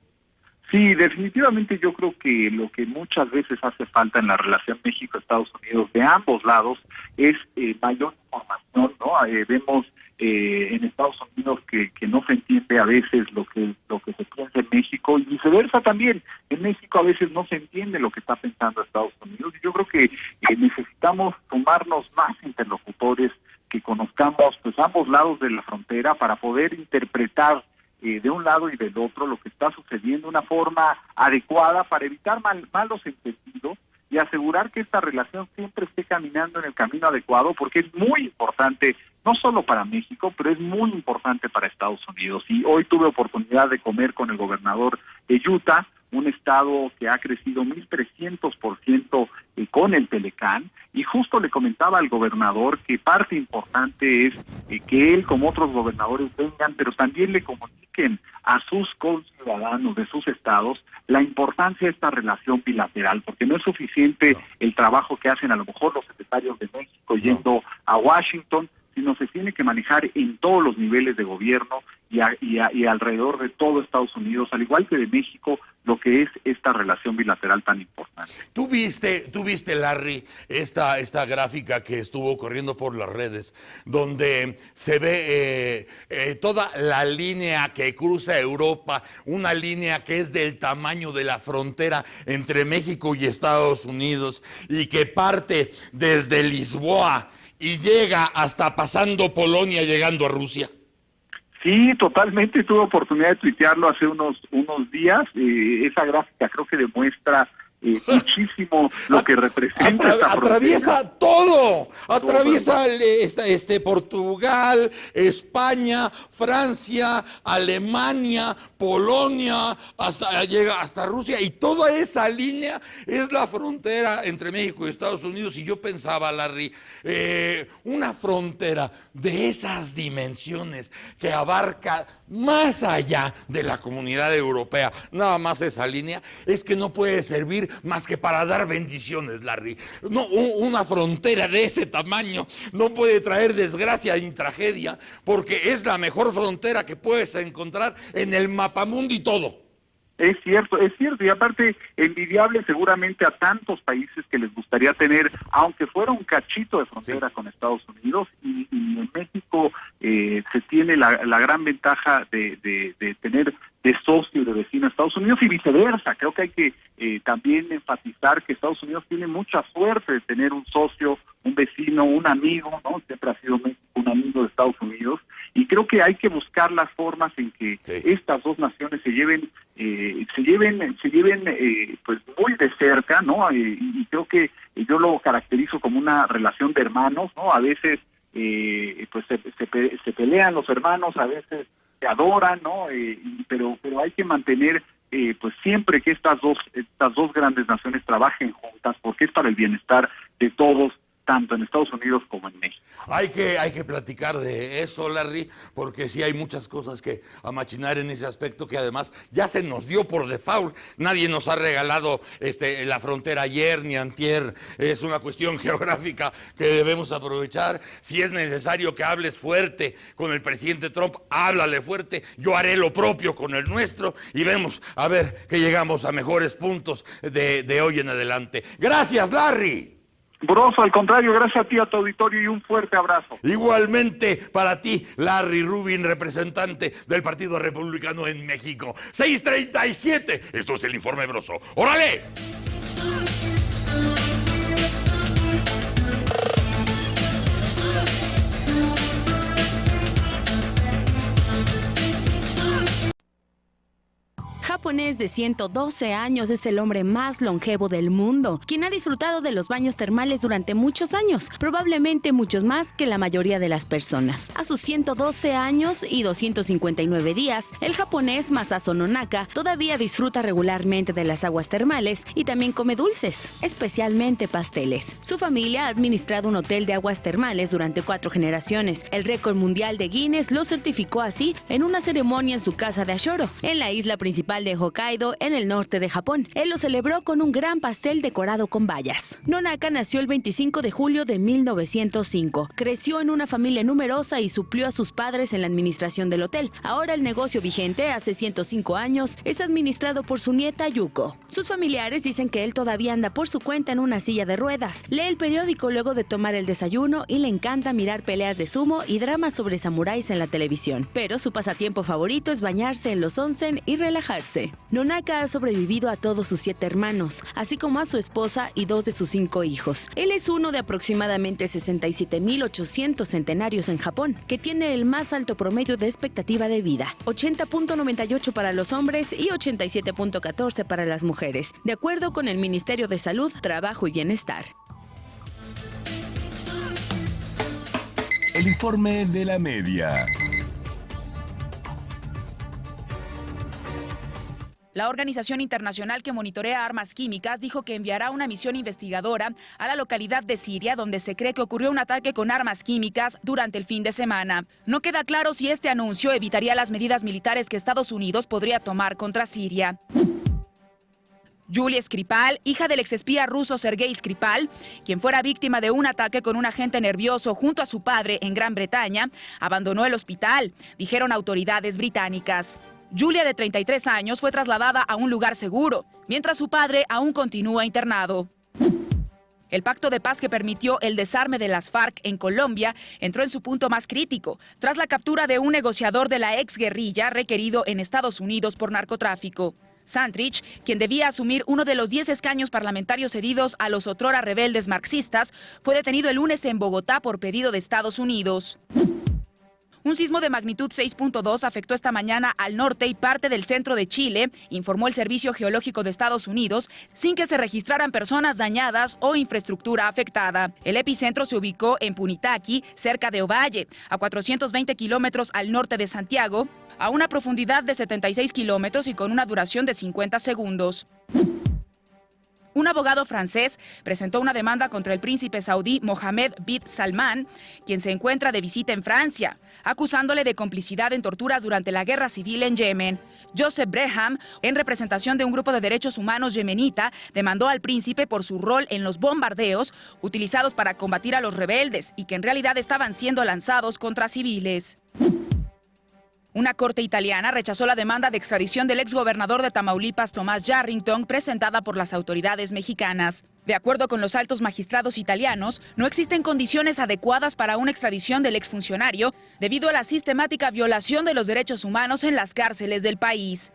Sí, definitivamente yo creo que lo que muchas veces hace falta en la relación México-Estados Unidos de ambos lados es mayor información, ¿no? Vemos en Estados Unidos que no se entiende a veces lo que se piensa en México, y viceversa también. En México a veces no se entiende lo que está pensando Estados Unidos, y yo creo que necesitamos sumarnos más interlocutores que conozcamos pues ambos lados de la frontera para poder interpretar de un lado y del otro lo que está sucediendo de una forma adecuada para evitar malos entendidos y asegurar que esta relación siempre esté caminando en el camino adecuado, porque es muy importante, no solo para México, pero es muy importante para Estados Unidos. Y hoy tuve oportunidad de comer con el gobernador de Utah, un estado que ha crecido 1,300% con el Telecán, y justo le comentaba al gobernador que parte importante es que él, como otros gobernadores, vengan, pero también le comuniquen a sus conciudadanos de sus estados la importancia de esta relación bilateral, porque no es suficiente el trabajo que hacen a lo mejor los secretarios de México yendo a Washington, sino se tiene que manejar en todos los niveles de gobierno y alrededor de todo Estados Unidos, al igual que de México, lo que es esta relación bilateral tan importante. ¿Tú viste, Larry, esta gráfica que estuvo corriendo por las redes, donde se ve toda la línea que cruza Europa, una línea que es del tamaño de la frontera entre México y Estados Unidos, y que parte desde Lisboa y llega hasta pasando Polonia, llegando a Rusia? Sí, totalmente. Tuve oportunidad de tuitearlo hace unos días. Esa gráfica creo que demuestra muchísimo lo que representa esta atraviesa frontera. Todo, atraviesa Portugal, España, Francia, Alemania, Polonia, llega hasta Rusia, y toda esa línea es la frontera entre México y Estados Unidos. Y yo pensaba, Larry, una frontera de esas dimensiones que abarca más allá de la comunidad europea, nada más esa línea, es que no puede servir más que para dar bendiciones, Larry. No, una frontera de ese tamaño no puede traer desgracia ni tragedia, porque es la mejor frontera que puedes encontrar en el mapamundi todo. Es cierto, y aparte envidiable seguramente a tantos países que les gustaría tener, aunque fuera un cachito de frontera con Estados Unidos, y en México se tiene la gran ventaja de tener de socio y de vecino a Estados Unidos y viceversa. Creo que hay que también enfatizar que Estados Unidos tiene mucha suerte de tener un socio, un vecino, un amigo, ¿no? Siempre ha sido México un amigo de Estados Unidos, y creo que hay que buscar las formas en que estas dos naciones se lleven pues muy de cerca, ¿no? Y creo que yo lo caracterizo como una relación de hermanos, ¿no? A veces pues se pelean los hermanos, a veces se adoran, ¿no? Pero hay que mantener pues siempre que estas dos grandes naciones trabajen juntas, porque es para el bienestar de todos, tanto en Estados Unidos como en México. Hay que platicar de eso, Larry, porque sí hay muchas cosas que amachinar en ese aspecto, que además ya se nos dio por default. Nadie nos ha regalado la frontera ayer ni antier. Es una cuestión geográfica que debemos aprovechar. Si es necesario que hables fuerte con el presidente Trump, háblale fuerte. Yo haré lo propio con el nuestro y vemos a ver que llegamos a mejores puntos de hoy en adelante. Gracias, Larry. Broso, al contrario, gracias a ti, a tu auditorio, y un fuerte abrazo. Igualmente para ti, Larry Rubin, representante del Partido Republicano en México. 6:37, esto es el Informe Broso. ¡Órale! Japonés de 112 años es el hombre más longevo del mundo, quien ha disfrutado de los baños termales durante muchos años, probablemente muchos más que la mayoría de las personas. A sus 112 años y 259 días, el japonés Masato Nonaka todavía disfruta regularmente de las aguas termales y también come dulces, especialmente pasteles. Su familia ha administrado un hotel de aguas termales durante 4 generaciones. El récord mundial de Guinness lo certificó así en una ceremonia en su casa de Ashoro, en la isla principal de Hokkaido, en el norte de Japón. Él lo celebró con un gran pastel decorado con bayas. Nonaka nació el 25 de julio de 1905. Creció en una familia numerosa y suplió a sus padres en la administración del hotel. Ahora el negocio vigente, hace 105 años, es administrado por su nieta Yuko. Sus familiares dicen que él todavía anda por su cuenta en una silla de ruedas. Lee el periódico luego de tomar el desayuno y le encanta mirar peleas de sumo y dramas sobre samuráis en la televisión. Pero su pasatiempo favorito es bañarse en los onsen y relajarse. Nonaka ha sobrevivido a todos sus 7 hermanos, así como a su esposa y 2 de sus 5 hijos. Él es uno de aproximadamente 67.800 centenarios en Japón, que tiene el más alto promedio de expectativa de vida, 80.98 para los hombres y 87.14 para las mujeres, de acuerdo con el Ministerio de Salud, Trabajo y Bienestar. El informe de la media. La organización internacional que monitorea armas químicas dijo que enviará una misión investigadora a la localidad de Siria, donde se cree que ocurrió un ataque con armas químicas durante el fin de semana. No queda claro si este anuncio evitaría las medidas militares que Estados Unidos podría tomar contra Siria. Yulia Skripal, hija del exespía ruso Sergei Skripal, quien fuera víctima de un ataque con un agente nervioso junto a su padre en Gran Bretaña, abandonó el hospital, dijeron autoridades británicas. Yulia, de 33 años, fue trasladada a un lugar seguro, mientras su padre aún continúa internado. El pacto de paz que permitió el desarme de las FARC en Colombia entró en su punto más crítico, tras la captura de un negociador de la exguerrilla requerido en Estados Unidos por narcotráfico. Santrich, quien debía asumir uno de los 10 escaños parlamentarios cedidos a los otrora rebeldes marxistas, fue detenido el lunes en Bogotá por pedido de Estados Unidos. Un sismo de magnitud 6.2 afectó esta mañana al norte y parte del centro de Chile, informó el Servicio Geológico de Estados Unidos, sin que se registraran personas dañadas o infraestructura afectada. El epicentro se ubicó en Punitaqui, cerca de Ovalle, a 420 kilómetros al norte de Santiago, a una profundidad de 76 kilómetros y con una duración de 50 segundos. Un abogado francés presentó una demanda contra el príncipe saudí Mohammed bin Salman, quien se encuentra de visita en Francia, acusándole de complicidad en torturas durante la guerra civil en Yemen. Joseph Breham, en representación de un grupo de derechos humanos yemenita, demandó al príncipe por su rol en los bombardeos utilizados para combatir a los rebeldes y que en realidad estaban siendo lanzados contra civiles. Una corte italiana rechazó la demanda de extradición del exgobernador de Tamaulipas, Tomás Yarrington, presentada por las autoridades mexicanas. De acuerdo con los altos magistrados italianos, no existen condiciones adecuadas para una extradición del exfuncionario debido a la sistemática violación de los derechos humanos en las cárceles del país.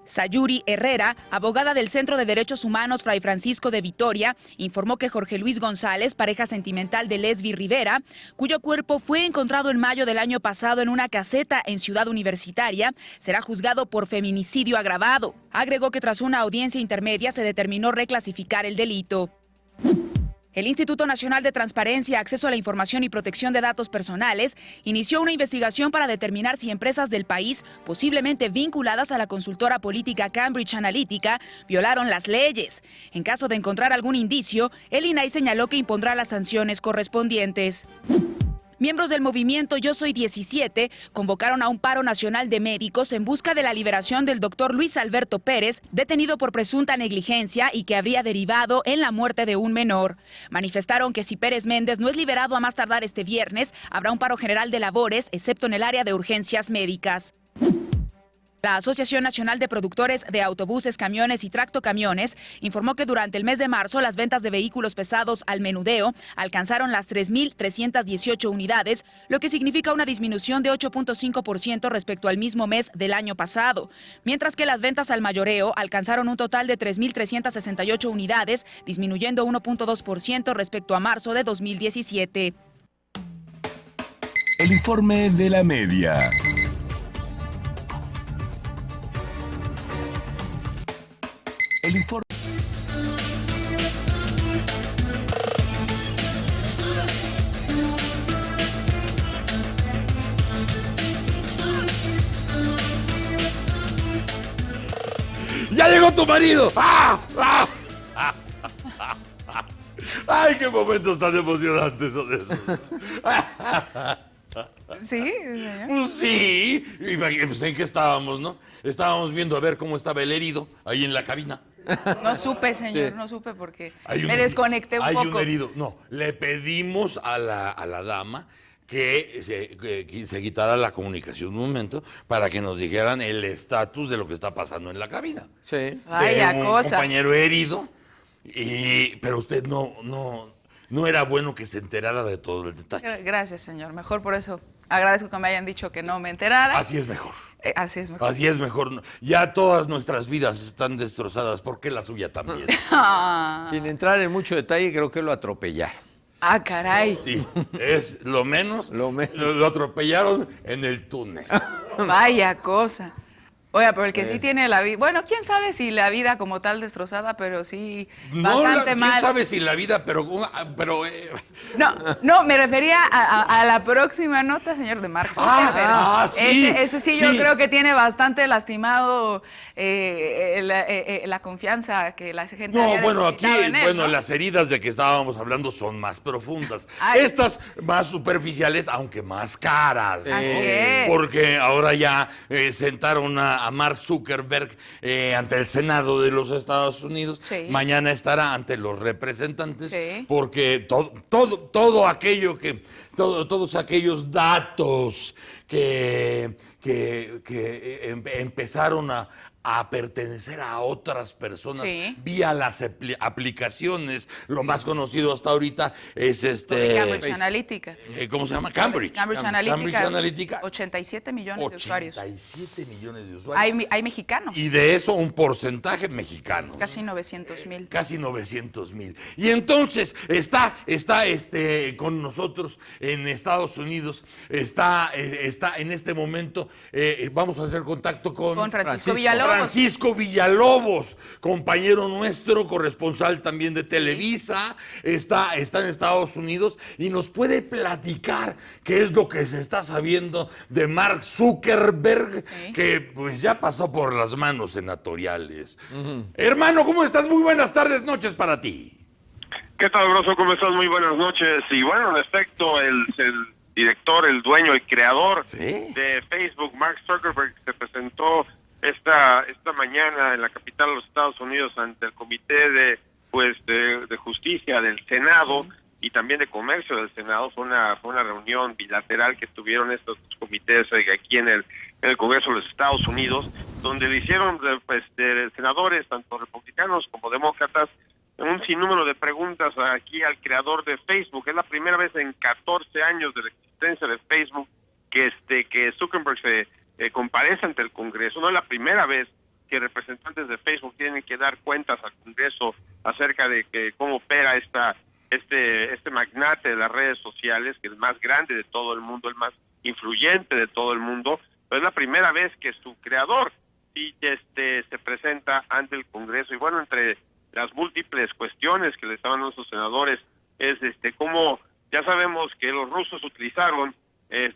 Sayuri Herrera, abogada del Centro de Derechos Humanos Fray Francisco de Vitoria, informó que Jorge Luis González, pareja sentimental de Lesbi Rivera, cuyo cuerpo fue encontrado en mayo del año pasado en una caseta en Ciudad Universitaria, será juzgado por feminicidio agravado. Agregó que tras una audiencia intermedia se determinó reclasificar el delito. El Instituto Nacional de Transparencia, Acceso a la Información y Protección de Datos Personales inició una investigación para determinar si empresas del país, posiblemente vinculadas a la consultora política Cambridge Analytica, violaron las leyes. En caso de encontrar algún indicio, el INAI señaló que impondrá las sanciones correspondientes. Miembros del movimiento Yo Soy 17 convocaron a un paro nacional de médicos en busca de la liberación del doctor Luis Alberto Pérez, detenido por presunta negligencia y que habría derivado en la muerte de un menor. Manifestaron que si Pérez Méndez no es liberado a más tardar este viernes, habrá un paro general de labores, excepto en el área de urgencias médicas. La Asociación Nacional de Productores de Autobuses, Camiones y Tractocamiones informó que durante el mes de marzo las ventas de vehículos pesados al menudeo alcanzaron las 3.318 unidades, lo que significa una disminución de 8.5% respecto al mismo mes del año pasado, mientras que las ventas al mayoreo alcanzaron un total de 3.368 unidades, disminuyendo 1.2% respecto a marzo de 2017. El informe de la media. El informe. ¡Ya llegó tu marido! ¡Ah! ¡Ah! ¡Ay, qué momentos tan emocionantes son esos! ¿Sí, señor? Pues sí. ¿En qué estábamos, no? Estábamos viendo a ver cómo estaba el herido ahí en la cabina. No supe, señor, Sí. no supe porque Hay un me desconecté un hay poco. un herido. No, le pedimos a la dama que se quitara la comunicación un momento para que nos dijeran el estatus de lo que está pasando en la cabina. Sí. Vaya de un cosa. compañero herido, pero usted no era bueno que se enterara de todo el detalle. Gracias, señor. Mejor por eso. Agradezco que me hayan dicho que no me enterara. Así es mejor. Así es mejor. Así es mejor. Ya todas nuestras vidas están destrozadas. ¿Por qué la suya también? Ah. Sin entrar en mucho detalle, creo que lo atropellaron. Ah, caray. Sí, es lo menos. Lo atropellaron en el túnel. Vaya cosa. Oiga, pero el que sí tiene la vida... Bueno, quién sabe si la vida como tal destrozada, pero sí bastante mal. ¿Quién sabe si la vida, pero No, me refería a la próxima nota, señor de Marx. Sí, ese sí, yo creo que tiene bastante lastimado la confianza que la gente había depositado en él, ¿no? las heridas de que estábamos hablando son más profundas. Ay. Estas más superficiales, aunque más caras. ¿no? Así es. Porque ahora ya sentaron a Mark Zuckerberg ante el Senado de los Estados Unidos. Sí. Mañana estará ante los representantes. Sí. Porque todo aquello todos aquellos datos que empezaron a pertenecer a otras personas Sí. vía las aplicaciones. Lo más conocido hasta ahorita es Cambridge Analytica. ¿Cómo se llama? Cambridge Analytica. 87 millones de usuarios. 87 millones de usuarios. Hay mexicanos. Y de eso un porcentaje mexicano. Casi 900,000. Casi 900,000. Y entonces está con nosotros en Estados Unidos, está en este momento, vamos a hacer contacto con Francisco Villalobos. Francisco Villalobos, compañero nuestro, corresponsal también de Televisa, está en Estados Unidos y nos puede platicar qué es lo que se está sabiendo de Mark Zuckerberg, que pues ya pasó por las manos senatoriales. Hermano, ¿cómo estás? Muy buenas tardes, noches para ti. ¿Qué tal, Broso? ¿Cómo estás? Muy buenas noches. Y bueno, en efecto, el director, el dueño, el creador de Facebook, Mark Zuckerberg, se presentó esta mañana en la capital de los Estados Unidos ante el Comité de Justicia del Senado y también de Comercio del Senado. Fue una reunión bilateral que tuvieron estos comités aquí en el Congreso de los Estados Unidos, donde le hicieron de senadores, tanto republicanos como demócratas, un sinnúmero de preguntas aquí al creador de Facebook. Es la primera vez en 14 años de la existencia de Facebook que Zuckerberg se comparece ante el Congreso. No es la primera vez que representantes de Facebook tienen que dar cuentas al Congreso acerca de cómo opera este magnate de las redes sociales, que es el más grande de todo el mundo, el más influyente de todo el mundo. Pero es la primera vez que su creador se presenta ante el Congreso. Y bueno, entre las múltiples cuestiones que le estaban dando sus senadores es cómo ya sabemos que los rusos utilizaron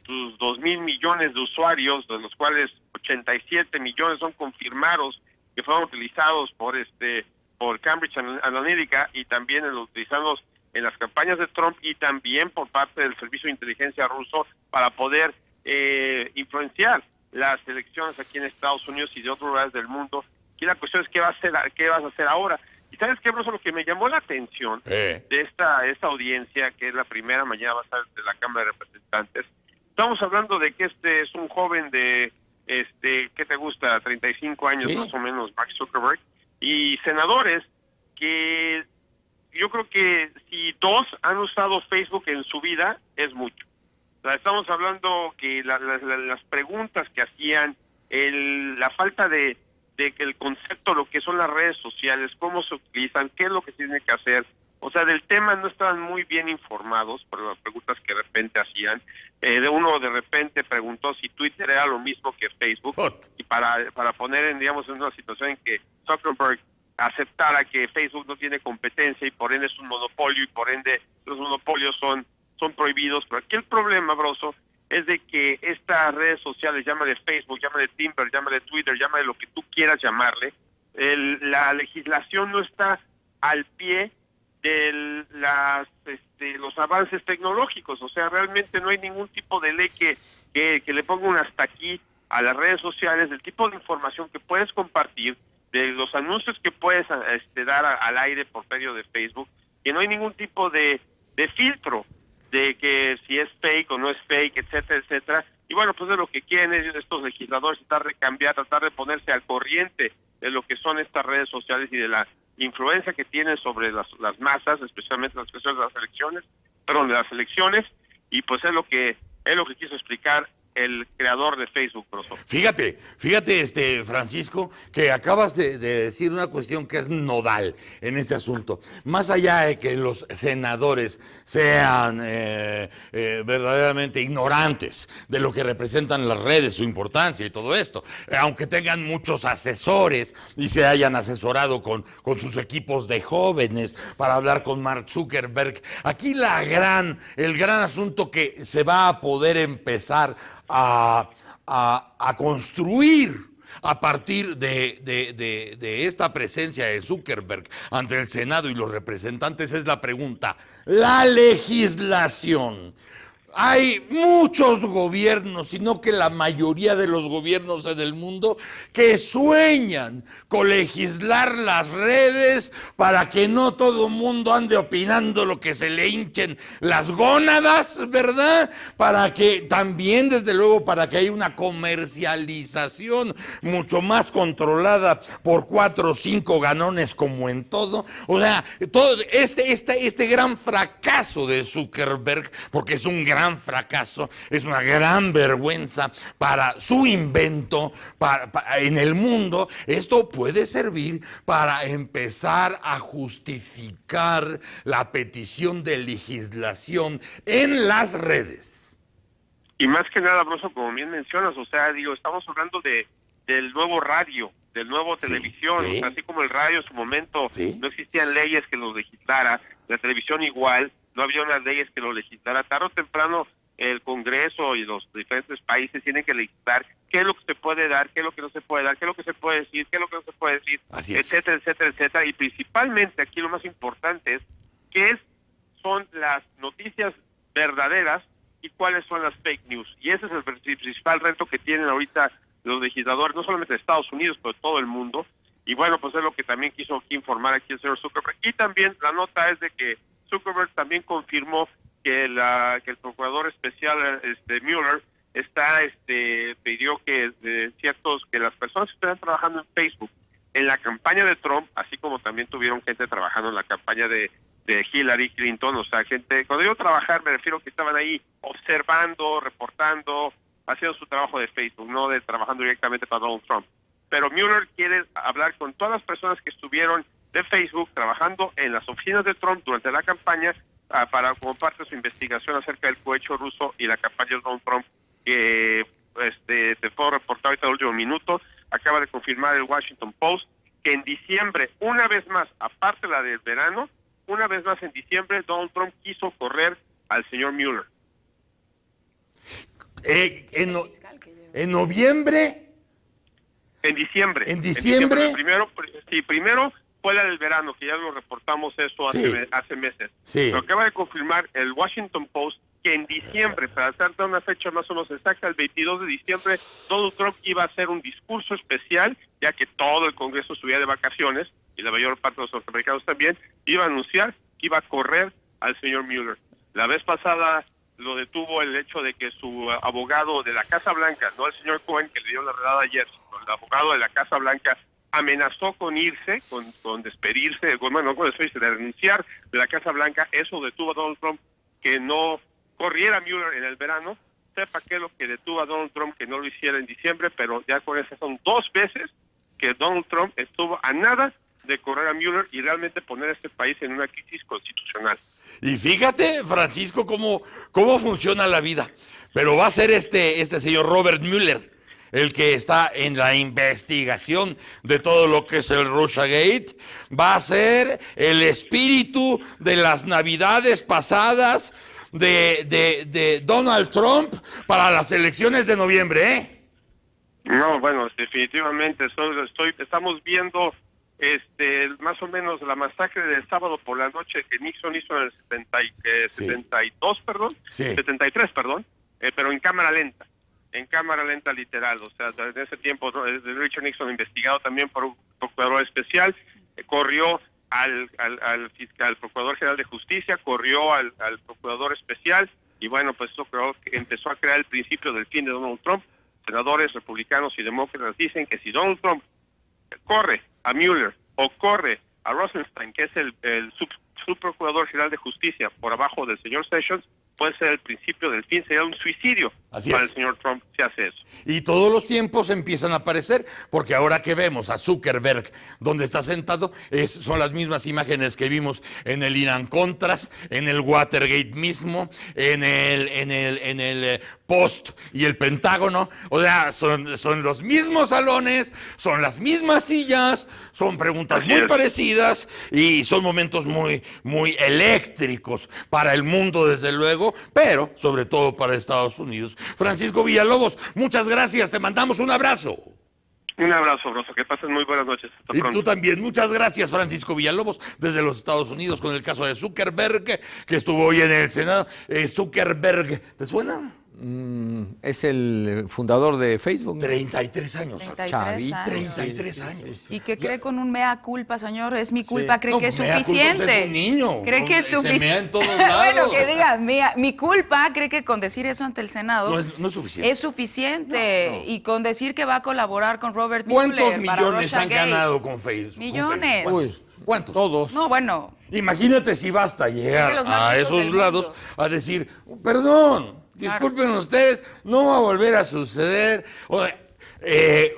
sus 2,000 millones de usuarios, de los cuales 87 millones son confirmados que fueron utilizados por Cambridge Analytica, y también utilizados en las campañas de Trump y también por parte del Servicio de Inteligencia ruso para poder influenciar las elecciones aquí en Estados Unidos y de otros lugares del mundo. Aquí la cuestión es qué vas a hacer ahora. Y sabes qué, Broso, lo que me llamó la atención de esta audiencia, que es la primera, mañana va a estar de la Cámara de Representantes. Estamos hablando de que es un joven de, ¿qué te gusta? 35 años más o menos, Mark Zuckerberg, y senadores que yo creo que si 2 han usado Facebook en su vida, es mucho. O sea, estamos hablando que las preguntas que hacían, la falta de que el concepto, lo que son las redes sociales, cómo se utilizan, qué es lo que se tiene que hacer. O sea, del tema no estaban muy bien informados por las preguntas que de repente hacían. Uno de repente preguntó si Twitter era lo mismo que Facebook, y para poner en una situación en que Zuckerberg aceptara que Facebook no tiene competencia y por ende es un monopolio, y por ende los monopolios son prohibidos. Pero aquí el problema, Broso, es de que estas redes sociales, llámale Facebook, llámale Timber, llámale Twitter, llámale lo que tú quieras llamarle, la legislación no está al pie de los avances tecnológicos. O sea, realmente no hay ningún tipo de ley que le ponga un hasta aquí a las redes sociales, del tipo de información que puedes compartir, de los anuncios que puedes dar al aire por medio de Facebook, que no hay ningún tipo de filtro de que si es fake o no es fake, etcétera, etcétera. Y bueno, pues de lo que quieren estos legisladores, tratar de ponerse al corriente de lo que son estas redes sociales y de la influencia que tienen sobre las masas, especialmente las cuestiones de las elecciones, y pues es lo que quiso explicar el creador de Facebook, profesor. Fíjate, Francisco, que acabas de decir una cuestión que es nodal en este asunto. Más allá de que los senadores sean verdaderamente ignorantes de lo que representan las redes, su importancia y todo esto, aunque tengan muchos asesores y se hayan asesorado con sus equipos de jóvenes para hablar con Mark Zuckerberg, aquí el gran asunto que se va a poder empezar a construir a partir de esta presencia de Zuckerberg ante el Senado y los representantes es la pregunta: la legislación. Hay muchos gobiernos, sino que la mayoría de los gobiernos en el mundo, que sueñan con legislar las redes para que no todo mundo ande opinando lo que se le hinchen las gónadas, ¿verdad? Para que también, desde luego, para que haya una comercialización mucho más controlada por 4 o 5 ganones como en todo. O sea, todo este gran fracaso de Zuckerberg, porque es un gran fracaso, es una gran vergüenza para su invento en el mundo. Esto puede servir para empezar a justificar la petición de legislación en las redes. Y más que nada, Broso, como bien mencionas, o sea, estamos hablando del nuevo radio, del nuevo televisión, sí. O sea, así como el radio en su momento no existían leyes que lo legislara, la televisión igual, no había unas leyes que lo legislara. Tarde o temprano el Congreso y los diferentes países tienen que legislar qué es lo que se puede dar, qué es lo que no se puede dar, qué es lo que se puede decir, qué es lo que no se puede decir, etcétera, etcétera, etcétera. Y principalmente aquí lo más importante es qué son las noticias verdaderas y cuáles son las fake news. Y ese es el principal reto que tienen ahorita los legisladores, no solamente de Estados Unidos, pero de todo el mundo. Y bueno, pues es lo que también quiso aquí informar aquí el señor Zuckerberg. Y también la nota es de que Zuckerberg también confirmó que el procurador especial Mueller pidió que que las personas que están trabajando en Facebook en la campaña de Trump, así como también tuvieron gente trabajando en la campaña de Hillary Clinton, o sea, gente, cuando digo trabajar me refiero que estaban ahí observando, reportando, haciendo su trabajo de Facebook, no de trabajando directamente para Donald Trump. Pero Mueller quiere hablar con todas las personas que estuvieron de Facebook trabajando en las oficinas de Trump durante la campaña como parte de su investigación acerca del cohecho ruso y la campaña de Donald Trump, que te puedo reportar ahorita al último minuto. Acaba de confirmar el Washington Post que en diciembre, una vez más, aparte la del verano, una vez más en diciembre, Donald Trump quiso correr al señor Mueller. En noviembre. En diciembre. En diciembre. Primero fue la del verano, que ya lo reportamos eso hace meses. Sí. Lo acaba de confirmar el Washington Post que en diciembre, para darte una fecha más o menos exacta, el 22 de diciembre, Donald Trump iba a hacer un discurso especial, ya que todo el Congreso estuviera de vacaciones, y la mayor parte de los norteamericanos también, iba a anunciar que iba a correr al señor Mueller. La vez pasada lo detuvo el hecho de que su abogado de la Casa Blanca, no el señor Cohen que le dio la redada ayer, sino el abogado de la Casa Blanca, amenazó con irse, con despedirse, de renunciar de la Casa Blanca. Eso detuvo a Donald Trump que no corriera Mueller en el verano. Sepa que es lo que detuvo a Donald Trump que no lo hiciera en diciembre, pero ya con esas son 2 veces que Donald Trump estuvo a nada de correr a Mueller y realmente poner a este país en una crisis constitucional. Y fíjate, Francisco, cómo funciona la vida. Pero va a ser este señor Robert Mueller el que está en la investigación de todo lo que es el Russiagate. Va a ser el espíritu de las navidades pasadas de Donald Trump para las elecciones de noviembre, ¿eh? No, bueno, definitivamente estamos viendo más o menos la masacre del sábado por la noche que Nixon hizo en el 73, pero en cámara lenta literal, o sea, en ese tiempo Richard Nixon, investigado también por un procurador especial, corrió al Procurador General de Justicia, corrió al Procurador Especial, y bueno, pues eso empezó a crear el principio del fin de Donald Trump. Senadores republicanos y demócratas dicen que si Donald Trump corre a Mueller o corre a Rosenstein, que es el subprocurador general de justicia, por abajo del señor Sessions, puede ser el principio del fin, sería un suicidio para el señor Trump si hace eso. Y todos los tiempos empiezan a aparecer, porque ahora que vemos a Zuckerberg donde está sentado, son las mismas imágenes que vimos en el Irán-Contras, en el Watergate mismo, en el Post y el Pentágono. O sea, son los mismos salones, son las mismas sillas, son preguntas muy parecidas y son momentos muy, muy eléctricos para el mundo, desde luego, pero sobre todo para Estados Unidos. Francisco Villalobos, muchas gracias, te mandamos un abrazo. Un abrazo, Rosso, que pasen muy buenas noches. Hasta y pronto. tú también, muchas gracias, Francisco Villalobos, desde los Estados Unidos, con el caso de Zuckerberg, que estuvo hoy en el Senado. Zuckerberg, ¿te suena? Es el fundador de Facebook. 33 años. 33 años. ¿Y qué cree con un mea culpa, señor? Es mi culpa, ¿cree que es suficiente? Es un niño. ¿Cree que es suficiente? Se mea en todos lados. Bueno, que diga, mi culpa, ¿cree que con decir eso ante el Senado no es suficiente? Es suficiente. No. Y con decir que va a colaborar con Robert Mueller. ¿Cuántos millones han ganado con Facebook? Millones. ¿Cuántos? Todos. No, bueno. Imagínate si basta llegar a esos lados a decir, perdón, disculpen ustedes, no va a volver a suceder.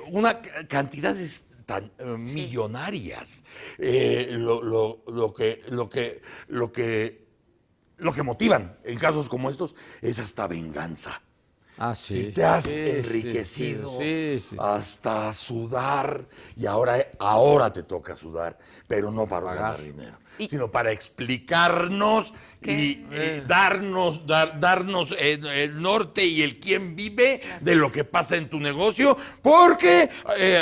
Una cantidades tan millonarias. Lo que motivan en casos como estos es hasta venganza. Si te has enriquecido hasta sudar, y ahora te toca sudar, pero no para ganar dinero, sino para explicarnos y darnos el norte y el quién vive de lo que pasa en tu negocio, porque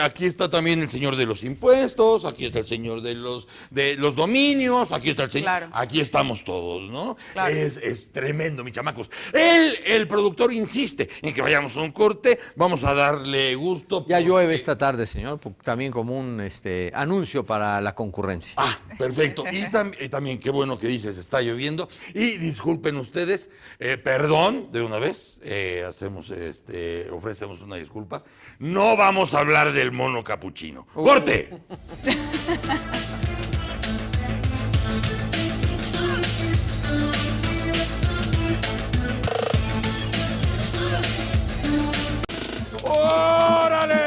aquí está también el señor de los impuestos, aquí está el señor de los dominios, aquí está el señor, aquí estamos todos, ¿no? Claro. Es tremendo, mis chamacos. El productor insiste en que vayamos a un corte, vamos a darle gusto. Ya llueve esta tarde, señor, también como un anuncio para la concurrencia. Perfecto. Y Y también, qué bueno que dices, está lloviendo. Y disculpen ustedes, perdón de una vez, ofrecemos una disculpa. No vamos a hablar del mono capuchino. ¡Corte!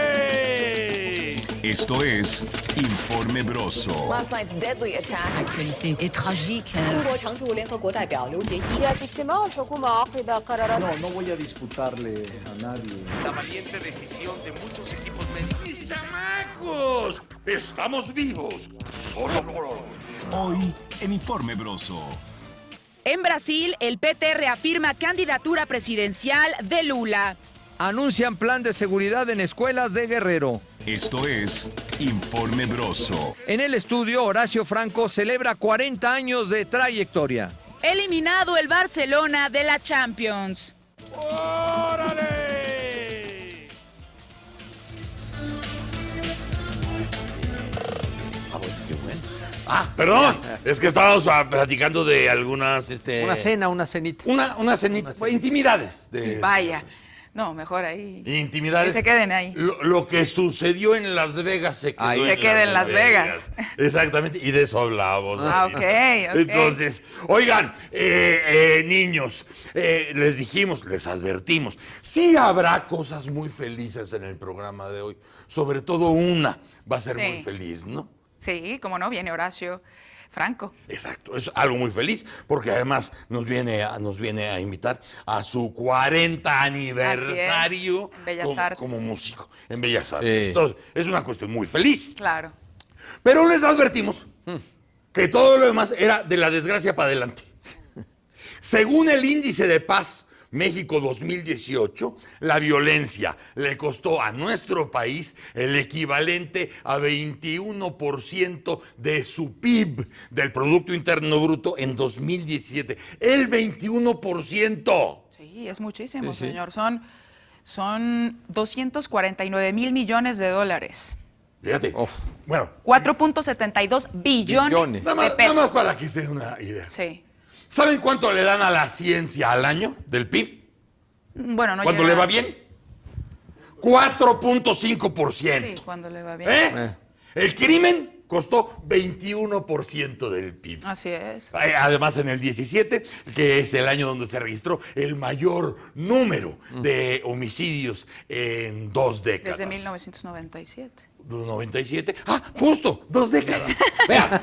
¡Órale! Esto es Informe Broso. Last night's deadly attack. Actualité est tragique. 中国常驻联合国代表刘结一 يأتي اجتماع الحكومة عقب قرارات No voy a disputarle a nadie. La valiente decisión de muchos equipos médicos. ¡Mis chamacos! ¡Estamos vivos! ¡Solo Hoy en Informe Broso. En Brasil, el PT reafirma candidatura presidencial de Lula. Anuncian plan de seguridad en escuelas de Guerrero. Esto es Informe Broso. En el estudio, Horacio Franco celebra 40 años de trayectoria. Eliminado el Barcelona de la Champions. ¡Órale! Qué bueno. Perdón, es que estábamos platicando de algunas, Una cenita. Una cenita, intimidades. Vaya. No, mejor ahí. Intimidades. Que se queden ahí. Lo que sucedió en Las Vegas se quedó se queda en Las Vegas. Exactamente, y de eso hablábamos. Ok. Entonces, oigan, niños, les dijimos, les advertimos, sí habrá cosas muy felices en el programa de hoy. Sobre todo una va a ser muy feliz, ¿no? Sí, como no, viene Horacio Franco. Exacto, es algo muy feliz, porque además nos viene a invitar a su 40 aniversario en Bellas Artes. como músico en Bellas Artes. Sí. Entonces, es una cuestión muy feliz. Claro. Pero les advertimos que todo lo demás era de la desgracia para adelante. Según el índice de paz México 2018, la violencia le costó a nuestro país el equivalente a 21% de su PIB, del Producto Interno Bruto, en 2017. ¡El 21%! Sí, es muchísimo, Sí, sí. señor. Son 249 mil millones de dólares. Fíjate. Bueno, 4.72 billones de pesos. nada más para que se den una idea. Sí. ¿Saben cuánto le dan a la ciencia al año del PIB? Bueno, no ¿Cuándo llega- le va bien? 4.5%. Sí, cuando le va bien. El crimen costó 21% del PIB. Así es. Además, en el 17, que es el año donde se registró el mayor número de homicidios en 2 décadas. Desde 1997. 97. Justo, 2 décadas. Vean.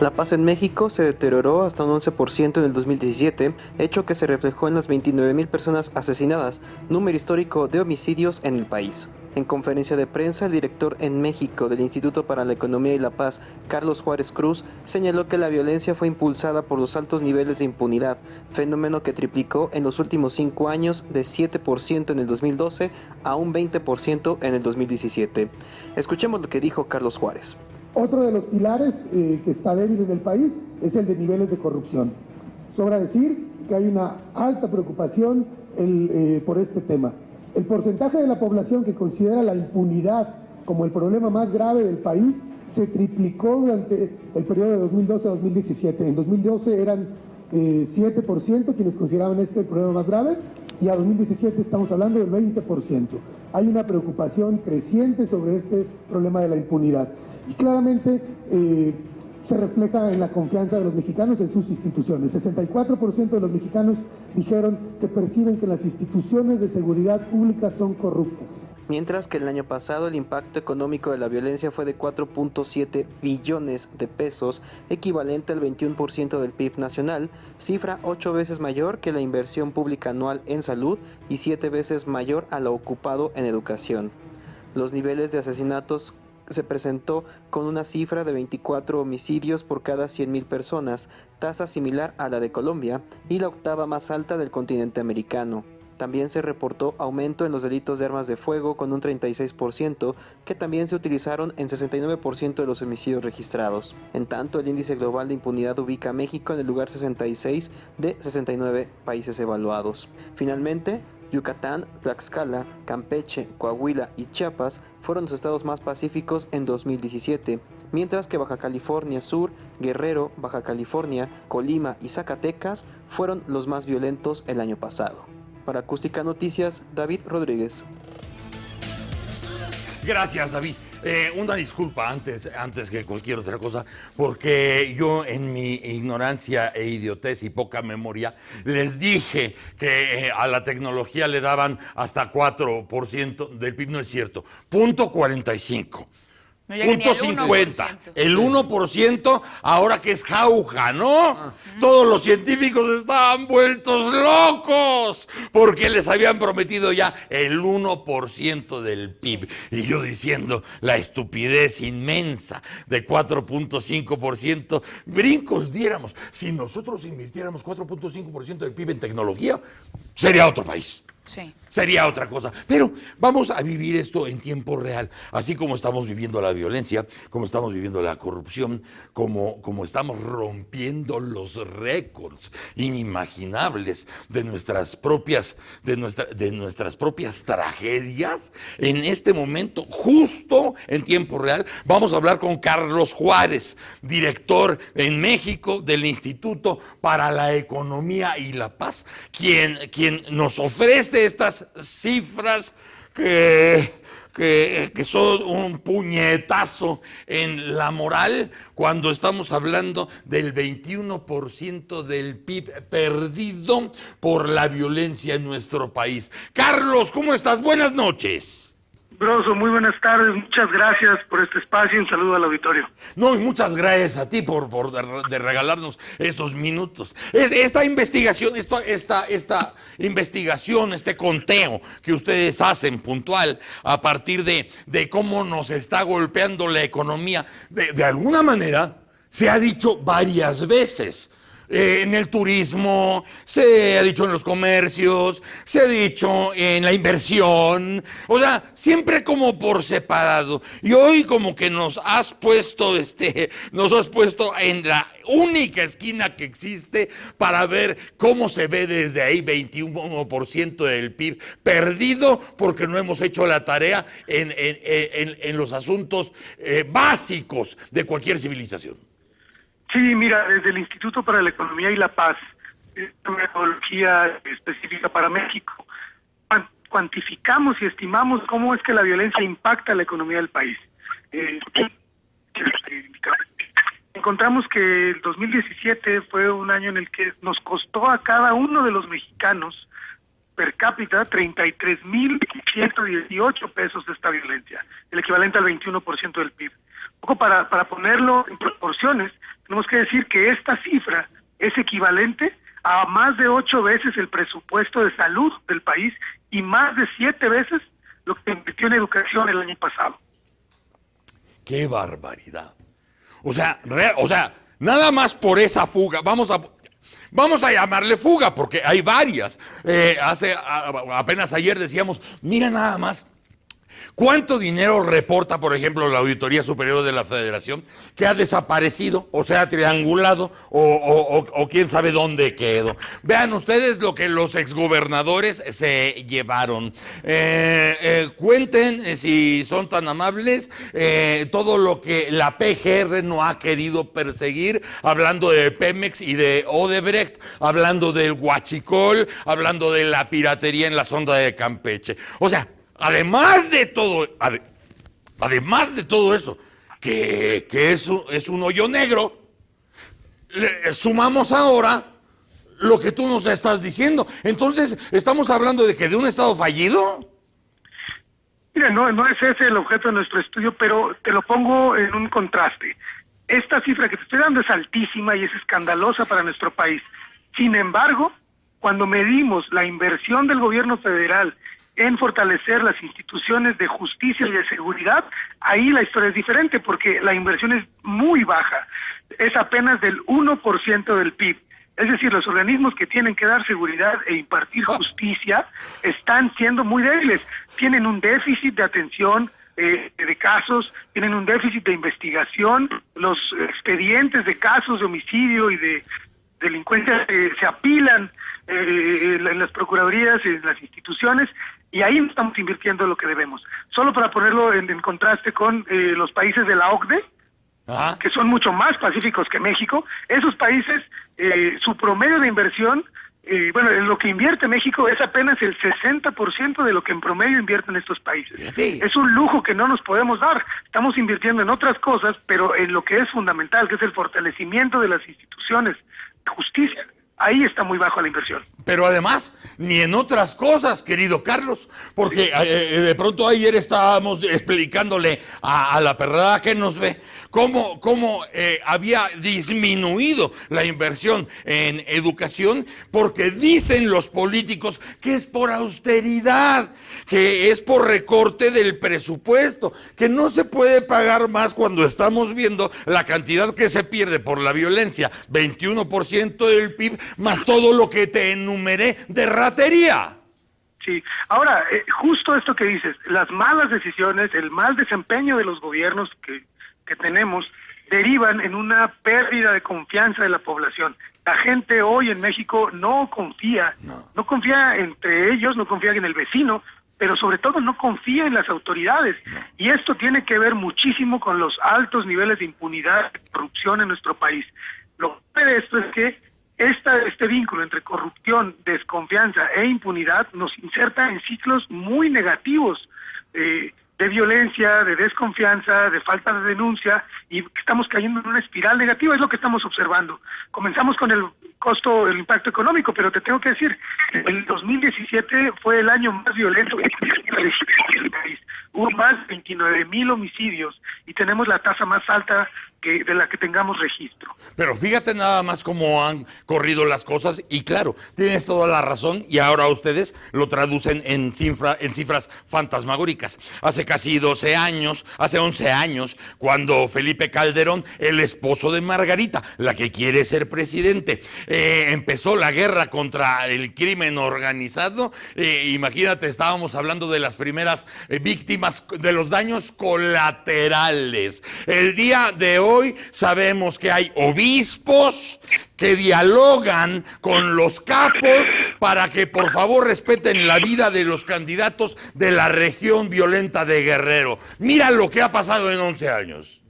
La paz en México se deterioró hasta un 11% en el 2017, hecho que se reflejó en las 29,000 personas asesinadas, número histórico de homicidios en el país. En conferencia de prensa, el director en México del Instituto para la Economía y la Paz, Carlos Juárez Cruz, señaló que la violencia fue impulsada por los altos niveles de impunidad, fenómeno que triplicó en los últimos 5 años de 7% en el 2012 a un 20% en el 2017. Escuchemos lo que dijo Carlos Juárez. Otro de los pilares que está débil en el país es el de niveles de corrupción. Sobra decir que hay una alta preocupación por este tema. El porcentaje de la población que considera la impunidad como el problema más grave del país se triplicó durante el periodo de 2012 a 2017. En 2012 eran 7% quienes consideraban este el problema más grave, y a 2017 estamos hablando del 20%. Hay una preocupación creciente sobre este problema de la impunidad. Y claramente se refleja en la confianza de los mexicanos en sus instituciones. 64% de los mexicanos dijeron que perciben que las instituciones de seguridad pública son corruptas. Mientras que el año pasado el impacto económico de la violencia fue de 4.7 billones de pesos, equivalente al 21% del PIB nacional, cifra 8 veces mayor que la inversión pública anual en salud y 7 veces mayor a lo ocupado en educación. Los niveles de asesinatos se presentó con una cifra de 24 homicidios por cada 100,000 personas, tasa similar a la de Colombia y la octava más alta del continente americano. También se reportó aumento en los delitos de armas de fuego con un 36%, que también se utilizaron en 69% de los homicidios registrados. En tanto, el índice global de impunidad ubica a México en el lugar 66 de 69 países evaluados. Finalmente, Yucatán, Tlaxcala, Campeche, Coahuila y Chiapas fueron los estados más pacíficos en 2017, mientras que Baja California Sur, Guerrero, Baja California, Colima y Zacatecas fueron los más violentos el año pasado. Para Acústica Noticias, David Rodríguez. Gracias, David. Una disculpa antes que cualquier otra cosa, porque yo en mi ignorancia e idiotez y poca memoria les dije que a la tecnología le daban hasta 4% del PIB. No es cierto, 0.45. No llega ni al 0.50. El 1% ahora que es jauja, ¿no? Todos los científicos estaban vueltos locos porque les habían prometido ya el 1% del PIB. Y yo diciendo la estupidez inmensa de 4.5%. Brincos diéramos. Si nosotros invirtiéramos 4.5% del PIB en tecnología, sería otro país. Sí. Sería otra cosa. Pero vamos a vivir esto en tiempo real, así como estamos viviendo la violencia, como estamos viviendo la corrupción, como estamos rompiendo los récords inimaginables de nuestras propias tragedias. En este momento, justo en tiempo real, vamos a hablar con Carlos Juárez, director en México del Instituto para la Economía y la Paz, quien nos ofrece estas cifras que son un puñetazo en la moral cuando estamos hablando del 21% del PIB perdido por la violencia en nuestro país. Carlos, ¿cómo estás? Buenas noches. Broso, muy buenas tardes, muchas gracias por este espacio y un saludo al auditorio. No, y muchas gracias a ti por de regalarnos estos minutos. Esta investigación, este conteo que ustedes hacen puntual a partir de cómo nos está golpeando la economía, de alguna manera se ha dicho varias veces. En el turismo, se ha dicho en los comercios, se ha dicho en la inversión, o sea, siempre como por separado. Y hoy como que nos has puesto en la única esquina que existe para ver cómo se ve desde ahí 21% del PIB perdido porque no hemos hecho la tarea en los asuntos básicos de cualquier civilización. Sí, mira, desde el Instituto para la Economía y la Paz, una metodología específica para México, cuantificamos y estimamos cómo es que la violencia impacta la economía del país. Encontramos que el 2017 fue un año en el que nos costó a cada uno de los mexicanos per cápita 33,118 pesos de esta violencia, el equivalente al 21% del PIB. Un poco para ponerlo en proporciones, tenemos que decir que esta cifra es equivalente a más de 8 veces el presupuesto de salud del país y más de 7 veces lo que invirtió en educación el año pasado. ¡Qué barbaridad! O sea, nada más por esa fuga, vamos a llamarle fuga porque hay varias. Apenas ayer decíamos, mira nada más. ¿Cuánto dinero reporta, por ejemplo, la Auditoría Superior de la Federación que ha desaparecido o se ha triangulado o quién sabe dónde quedó? Vean ustedes lo que los exgobernadores se llevaron. Cuenten, si son tan amables, todo lo que la PGR no ha querido perseguir, hablando de Pemex y de Odebrecht, hablando del huachicol, hablando de la piratería en la sonda de Campeche. O sea, además de todo eso, que es un hoyo negro, le sumamos ahora lo que tú nos estás diciendo. Entonces, ¿estamos hablando de un Estado fallido? Mira, no es ese el objeto de nuestro estudio, pero te lo pongo en un contraste. Esta cifra que te estoy dando es altísima y es escandalosa para nuestro país. Sin embargo, cuando medimos la inversión del gobierno federal en fortalecer las instituciones de justicia y de seguridad, ahí la historia es diferente porque la inversión es muy baja, es apenas del 1% del PIB. Es decir, los organismos que tienen que dar seguridad e impartir justicia están siendo muy débiles, tienen un déficit de atención de casos, tienen un déficit de investigación, los expedientes de casos de homicidio y de delincuencias se apilan en las procuradurías, en las instituciones, y ahí no estamos invirtiendo lo que debemos. Solo para ponerlo en contraste con los países de la OCDE, que son mucho más pacíficos que México, esos países, su promedio de inversión, en lo que invierte México es apenas el 60% de lo que en promedio invierten estos países. Es un lujo que no nos podemos dar. Estamos invirtiendo en otras cosas, pero en lo que es fundamental, que es el fortalecimiento de las instituciones de justicia, ahí está muy bajo la inversión. Pero además, ni en otras cosas, querido Carlos, porque de pronto ayer estábamos explicándole a la perrada que nos ve cómo había disminuido la inversión en educación, porque dicen los políticos que es por austeridad, que es por recorte del presupuesto, que no se puede pagar más cuando estamos viendo la cantidad que se pierde por la violencia, 21% del PIB, más todo lo que te enumeré de ratería. Sí, ahora, justo esto que dices, las malas decisiones, el mal desempeño de los gobiernos que tenemos, derivan en una pérdida de confianza de la población. La gente hoy en México no confía entre ellos, no confía en el vecino, pero sobre todo no confía en las autoridades. Y esto tiene que ver muchísimo con los altos niveles de impunidad y corrupción en nuestro país. Lo que de esto es que este vínculo entre corrupción, desconfianza e impunidad nos inserta en ciclos muy negativos de violencia, de desconfianza, de falta de denuncia, y estamos cayendo en una espiral negativa, es lo que estamos observando. Comenzamos con el impacto económico, pero te tengo que decir, el 2017 fue el año más violento que el país. Hubo más de 29,000 homicidios y tenemos la tasa más alta de la que tengamos registro. Pero fíjate nada más cómo han corrido las cosas y claro, tienes toda la razón y ahora ustedes lo traducen en cifras fantasmagóricas. Hace casi 12 años, hace 11 años, cuando Felipe Calderón, el esposo de Margarita, la que quiere ser presidente, empezó la guerra contra el crimen organizado, imagínate, estábamos hablando de las primeras víctimas de los daños colaterales. El día de hoy sabemos que hay obispos que dialogan con los capos para que por favor respeten la vida de los candidatos de la región violenta de Guerrero. Mira lo que ha pasado en 11 años.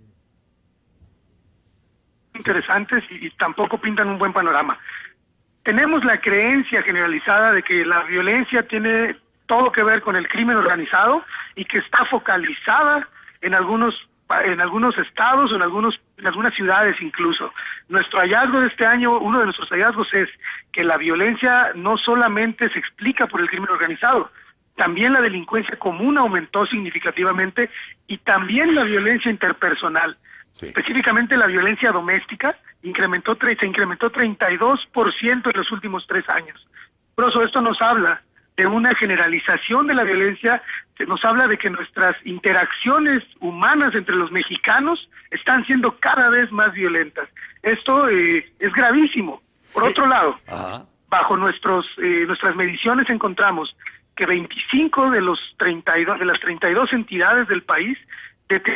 Interesantes y tampoco pintan un buen panorama. Tenemos la creencia generalizada de que la violencia tiene todo que ver con el crimen organizado y que está focalizada en algunos estados o en algunas ciudades incluso. Nuestro hallazgo de este año, uno de nuestros hallazgos es que la violencia no solamente se explica por el crimen organizado, también la delincuencia común aumentó significativamente y también la violencia interpersonal. Sí. Específicamente la violencia doméstica se incrementó 32% en los últimos 3 años. Por eso esto nos habla de una generalización de la violencia, nos habla de que nuestras interacciones humanas entre los mexicanos están siendo cada vez más violentas. Esto es gravísimo. Por otro lado, bajo nuestras mediciones encontramos que 25 de las 32 entidades del país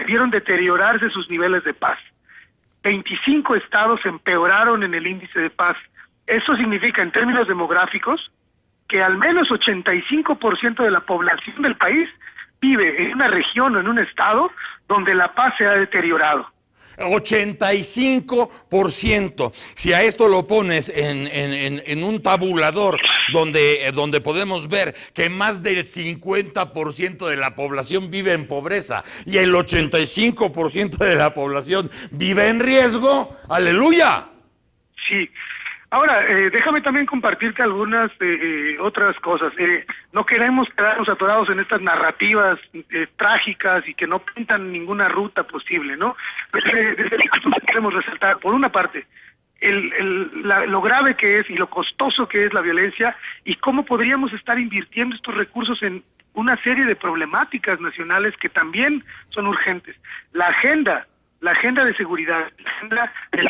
vieron deteriorarse sus niveles de paz. 25 estados empeoraron en el índice de paz. Eso significa, en términos demográficos, que al menos 85% de la población del país vive en una región o en un estado donde la paz se ha deteriorado. 85%. Si a esto lo pones en un tabulador donde podemos ver que más del 50% de la población vive en pobreza y el 85% de la población vive en riesgo, ¡aleluya! Sí. Ahora, déjame también compartirte algunas otras cosas. No queremos quedarnos atorados en estas narrativas trágicas y que no pintan ninguna ruta posible, ¿no? Queremos resaltar, por una parte, lo grave que es y lo costoso que es la violencia y cómo podríamos estar invirtiendo estos recursos en una serie de problemáticas nacionales que también son urgentes. La agenda de seguridad, la agenda de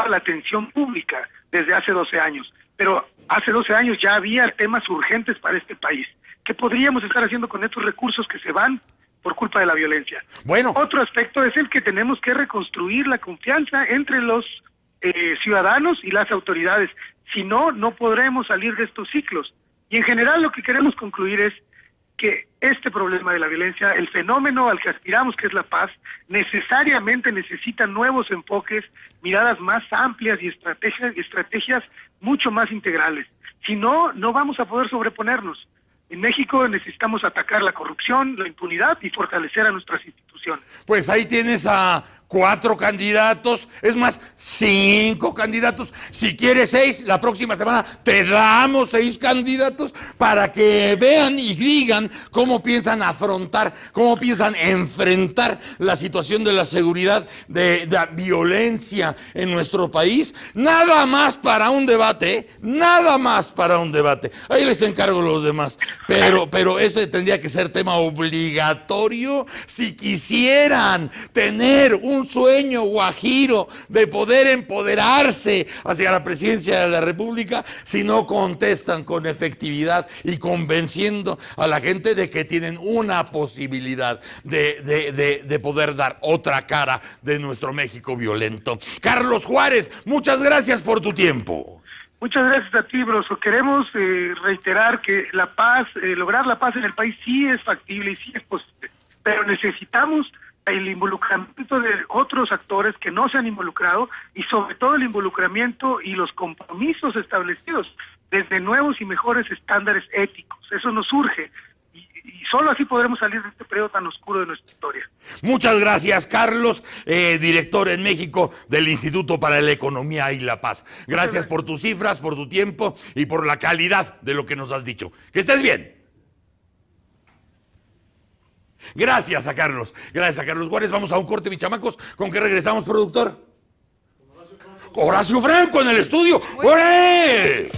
la atención pública desde hace 12 años, pero hace 12 años ya había temas urgentes para este país. ¿Qué podríamos estar haciendo con estos recursos que se van por culpa de la violencia? Bueno. Otro aspecto es el que tenemos que reconstruir la confianza entre los ciudadanos y las autoridades. Si no, no podremos salir de estos ciclos. Y en general lo que queremos concluir es que este problema de la violencia, el fenómeno al que aspiramos, que es la paz, necesariamente necesita nuevos enfoques, miradas más amplias y estrategias mucho más integrales. Si no, no vamos a poder sobreponernos. En México necesitamos atacar la corrupción, la impunidad y fortalecer a nuestras instituciones. Pues ahí tienes a 4 candidatos, es más, 5 candidatos. Si quieres 6, la próxima semana te damos 6 candidatos para que vean y digan cómo piensan afrontar, cómo piensan enfrentar la situación de la seguridad, de la violencia en nuestro país. Nada más para un debate, ¿eh? Nada más para un debate. Ahí les encargo los demás. Pero este tendría que ser tema obligatorio si quisieran tener un sueño guajiro de poder empoderarse hacia la presidencia de la República, si no contestan con efectividad y convenciendo a la gente de que tienen una posibilidad de poder dar otra cara de nuestro México violento. Carlos Juárez, muchas gracias por tu tiempo. Muchas gracias a ti, Broso. Queremos reiterar que la paz, lograr la paz en el país sí es factible y sí es posible, pero necesitamos el involucramiento de otros actores que no se han involucrado y sobre todo el involucramiento y los compromisos establecidos desde nuevos y mejores estándares éticos. Eso nos urge y solo así podremos salir de este periodo tan oscuro de nuestra historia. Muchas gracias, Carlos, director en México del Instituto para la Economía y la Paz. Gracias por tus cifras, por tu tiempo y por la calidad de lo que nos has dicho. Que estés bien. Gracias a Carlos Juárez. Vamos a un corte, bichamacos. ¿Con qué regresamos, productor? Horacio Franco en el estudio. ¡Órale!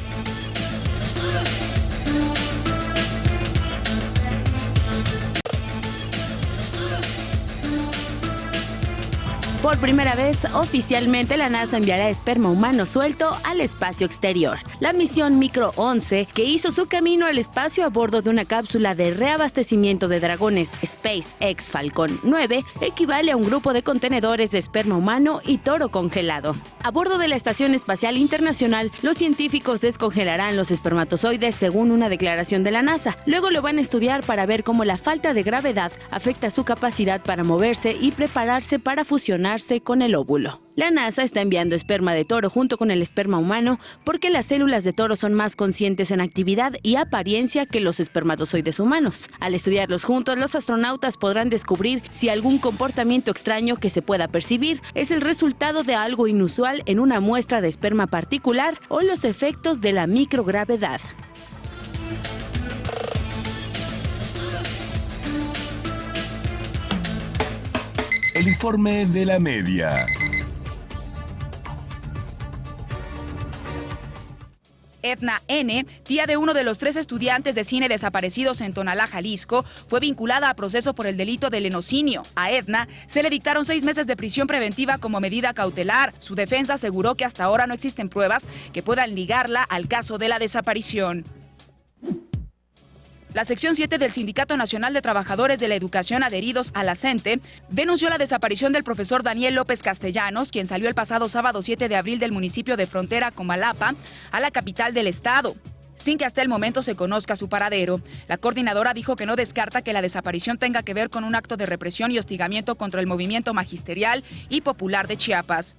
Por primera vez, oficialmente la NASA enviará esperma humano suelto al espacio exterior. La misión Micro 11, que hizo su camino al espacio a bordo de una cápsula de reabastecimiento de dragones SpaceX Falcon 9, equivale a un grupo de contenedores de esperma humano y toro congelado. A bordo de la Estación Espacial Internacional, los científicos descongelarán los espermatozoides según una declaración de la NASA. Luego lo van a estudiar para ver cómo la falta de gravedad afecta su capacidad para moverse y prepararse para fusionar con el óvulo. La NASA está enviando esperma de toro junto con el esperma humano porque las células de toro son más conscientes en actividad y apariencia que los espermatozoides humanos. Al estudiarlos juntos, los astronautas podrán descubrir si algún comportamiento extraño que se pueda percibir es el resultado de algo inusual en una muestra de esperma particular o los efectos de la microgravedad. El informe de la media. Edna N., tía de uno de los 3 estudiantes de cine desaparecidos en Tonalá, Jalisco, fue vinculada a proceso por el delito de lenocinio. A Edna se le dictaron 6 meses de prisión preventiva como medida cautelar. Su defensa aseguró que hasta ahora no existen pruebas que puedan ligarla al caso de la desaparición. La sección 7 del Sindicato Nacional de Trabajadores de la Educación adheridos a la CENTE denunció la desaparición del profesor Daniel López Castellanos, quien salió el pasado sábado 7 de abril del municipio de Frontera, Comalapa, a la capital del estado, sin que hasta el momento se conozca su paradero. La coordinadora dijo que no descarta que la desaparición tenga que ver con un acto de represión y hostigamiento contra el movimiento magisterial y popular de Chiapas.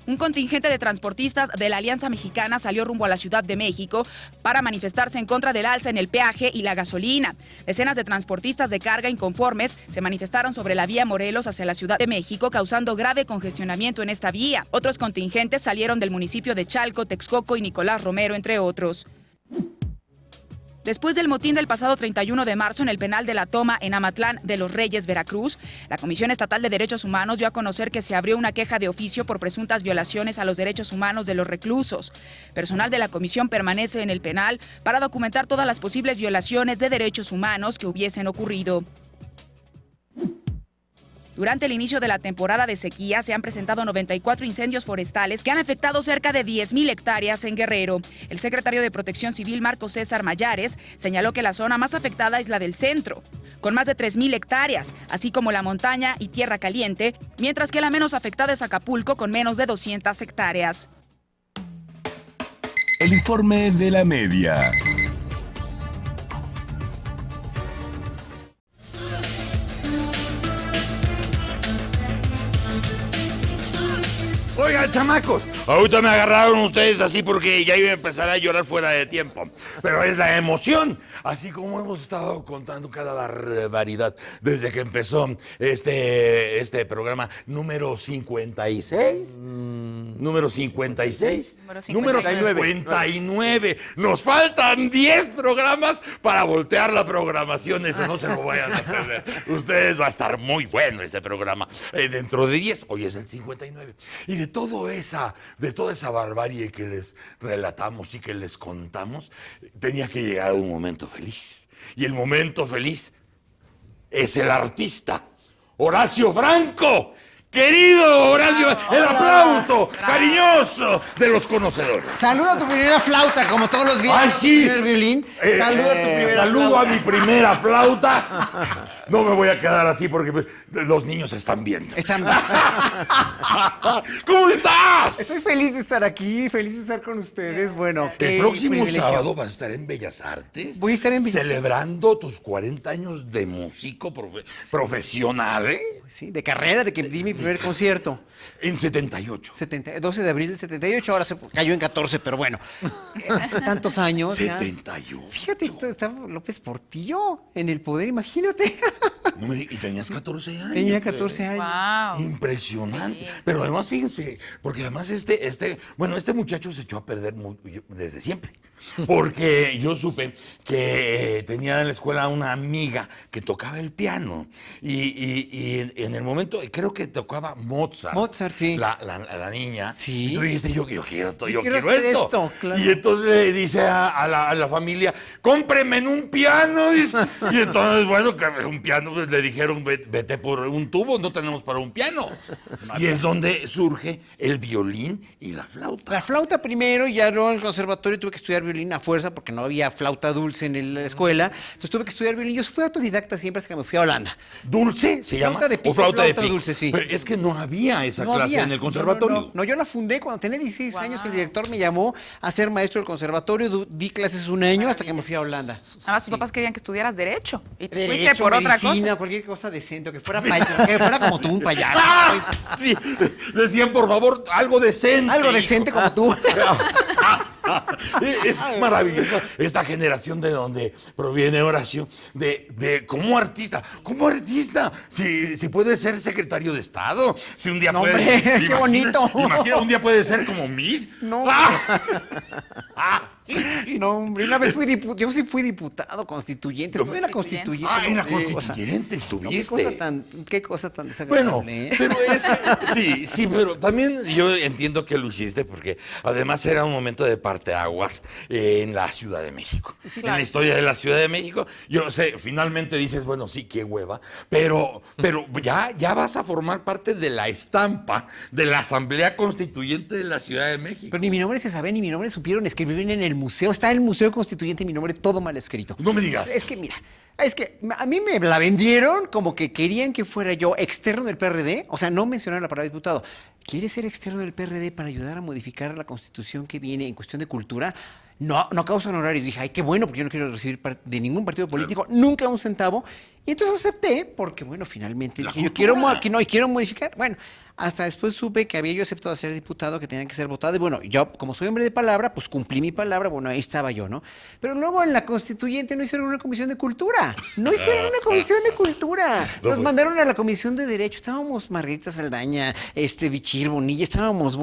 Un contingente de transportistas de la Alianza Mexicana salió rumbo a la Ciudad de México para manifestarse en contra del alza en el peaje y la gasolina. Decenas de transportistas de carga inconformes se manifestaron sobre la vía Morelos hacia la Ciudad de México, causando grave congestionamiento en esta vía. Otros contingentes salieron del municipio de Chalco, Texcoco y Nicolás Romero, entre otros. Después del motín del pasado 31 de marzo en el penal de La Toma en Amatlán de los Reyes, Veracruz, la Comisión Estatal de Derechos Humanos dio a conocer que se abrió una queja de oficio por presuntas violaciones a los derechos humanos de los reclusos. Personal de la comisión permanece en el penal para documentar todas las posibles violaciones de derechos humanos que hubiesen ocurrido. Durante el inicio de la temporada de sequía se han presentado 94 incendios forestales que han afectado cerca de 10,000 hectáreas en Guerrero. El secretario de Protección Civil, Marco César Mayares, señaló que la zona más afectada es la del centro. con más de 3,000 hectáreas, así como la montaña y tierra caliente, mientras que la menos afectada es Acapulco, con menos de 200 hectáreas. El informe de la media. Oigan, chamacos, ahorita me agarraron ustedes así porque ya iba a empezar a llorar fuera de tiempo. Pero es la emoción, así como hemos estado contando cada barbaridad desde que empezó este programa número 56. Número 56. Número 59. Nos faltan 10 programas para voltear la programación. Eso no se lo vayan a perder. Ustedes va a estar muy bueno ese programa. Dentro de 10, hoy es el 59. Y de toda esa barbarie que les relatamos y que les contamos, tenía que llegar un momento feliz. Y el momento feliz es el artista, Horacio Franco. Querido Horacio, el aplauso cariñoso de los conocedores. Saluda a tu primera flauta, como todos los días. ¡Ay, sí! Primer violín. Saluda a tu primera Saludo flauta. a mi primera flauta. No me voy a quedar así porque los niños están viendo. Están bien. ¿Cómo estás? Estoy feliz de estar aquí, feliz de estar con ustedes. Bueno, El próximo sábado vas a estar en Bellas Artes. Voy a estar en Bellas Artes. Celebrando tus 40 años de músico profesional. Sí, de carrera, de que di mi primer concierto. En 78. 12 de abril del 78, ahora se cayó en 14, pero bueno. Hace tantos años. 78. Ya. Fíjate, estaba López Portillo en el poder, imagínate. No me y tenías 14 años. Tenía 14 años. Wow. Impresionante. Sí. Pero además, fíjense, porque además este muchacho se echó a perder desde siempre. Porque yo supe que tenía en la escuela una amiga que tocaba el piano. Y en el momento, creo que tocaba Mozart. Mozart, sí. La niña. Sí. Y tú dijiste, yo quiero hacer esto, claro. Y entonces le dice a la familia, cómpreme un piano. Dice. Y entonces, bueno, que un piano, pues, le dijeron, vete por un tubo, no tenemos para un piano. Y es donde surge el violín y la flauta. La flauta primero, y ya luego en el conservatorio tuve que estudiar violín a fuerza porque no había flauta dulce en la escuela. Entonces tuve que estudiar violín. Yo fui autodidacta siempre hasta que me fui a Holanda. ¿Dulce se llama? Flauta de pico, ¿O flauta de pico? dulce, sí. Pero es que no había esa No clase había. en el conservatorio. No, yo la fundé cuando tenía 16 años. El director me llamó a ser maestro del conservatorio. Di clases un año hasta que me fui a Holanda. Además, tus papás querían que estudiaras Derecho. Y te Derecho, fuiste por otra medicina, cosa. cualquier cosa decente, que fuera que fuera como tú, un payaso. Sí, decían, por favor, algo decente. Algo decente como tú. Es maravilloso esta generación de donde proviene Horacio, de como artista, si puede ser secretario de Estado, si un día No, puede hombre, ser, qué bonito. Imagina, un día puede ser como Mid. No. No, hombre, una vez yo sí fui diputado constituyente, estuve en la constituyente. En la O sea, constituyente estuviste. qué cosa tan desagradable. Bueno, ¿eh? pero es que, sí, pero también yo entiendo que lo hiciste porque además era un momento de parteaguas en la Ciudad de México. Sí, En la historia de la Ciudad de México, yo sé, finalmente dices, bueno, sí, qué hueva, pero ya vas a formar parte de la estampa de la Asamblea Constituyente de la Ciudad de México. Pero ni mi nombre se sabe, ni mi nombre supieron escribir en el museo. Está en el Museo Constituyente mi nombre todo mal escrito. No me digas. Es que, mira, a mí me la vendieron como que querían que fuera yo externo del PRD. O sea, no mencionaron la palabra diputado. ¿Quieres ser externo del PRD para ayudar a modificar la Constitución que viene en cuestión de cultura? No causan honorarios. Dije, ay, qué bueno, porque yo no quiero recibir de ningún partido político, nunca un centavo. Y entonces acepté, porque bueno, finalmente dije, yo quiero modificar. Bueno, hasta después supe que había yo aceptado ser diputado, que tenían que ser votado. Y bueno, yo, como soy hombre de palabra, pues cumplí mi palabra. Bueno, ahí estaba yo, ¿no? Pero luego en la Constituyente no hicieron una comisión de cultura. No hicieron una comisión de cultura. Nos mandaron a la comisión de Derecho. Estábamos Margarita Saldaña, Bichir Bonilla, estábamos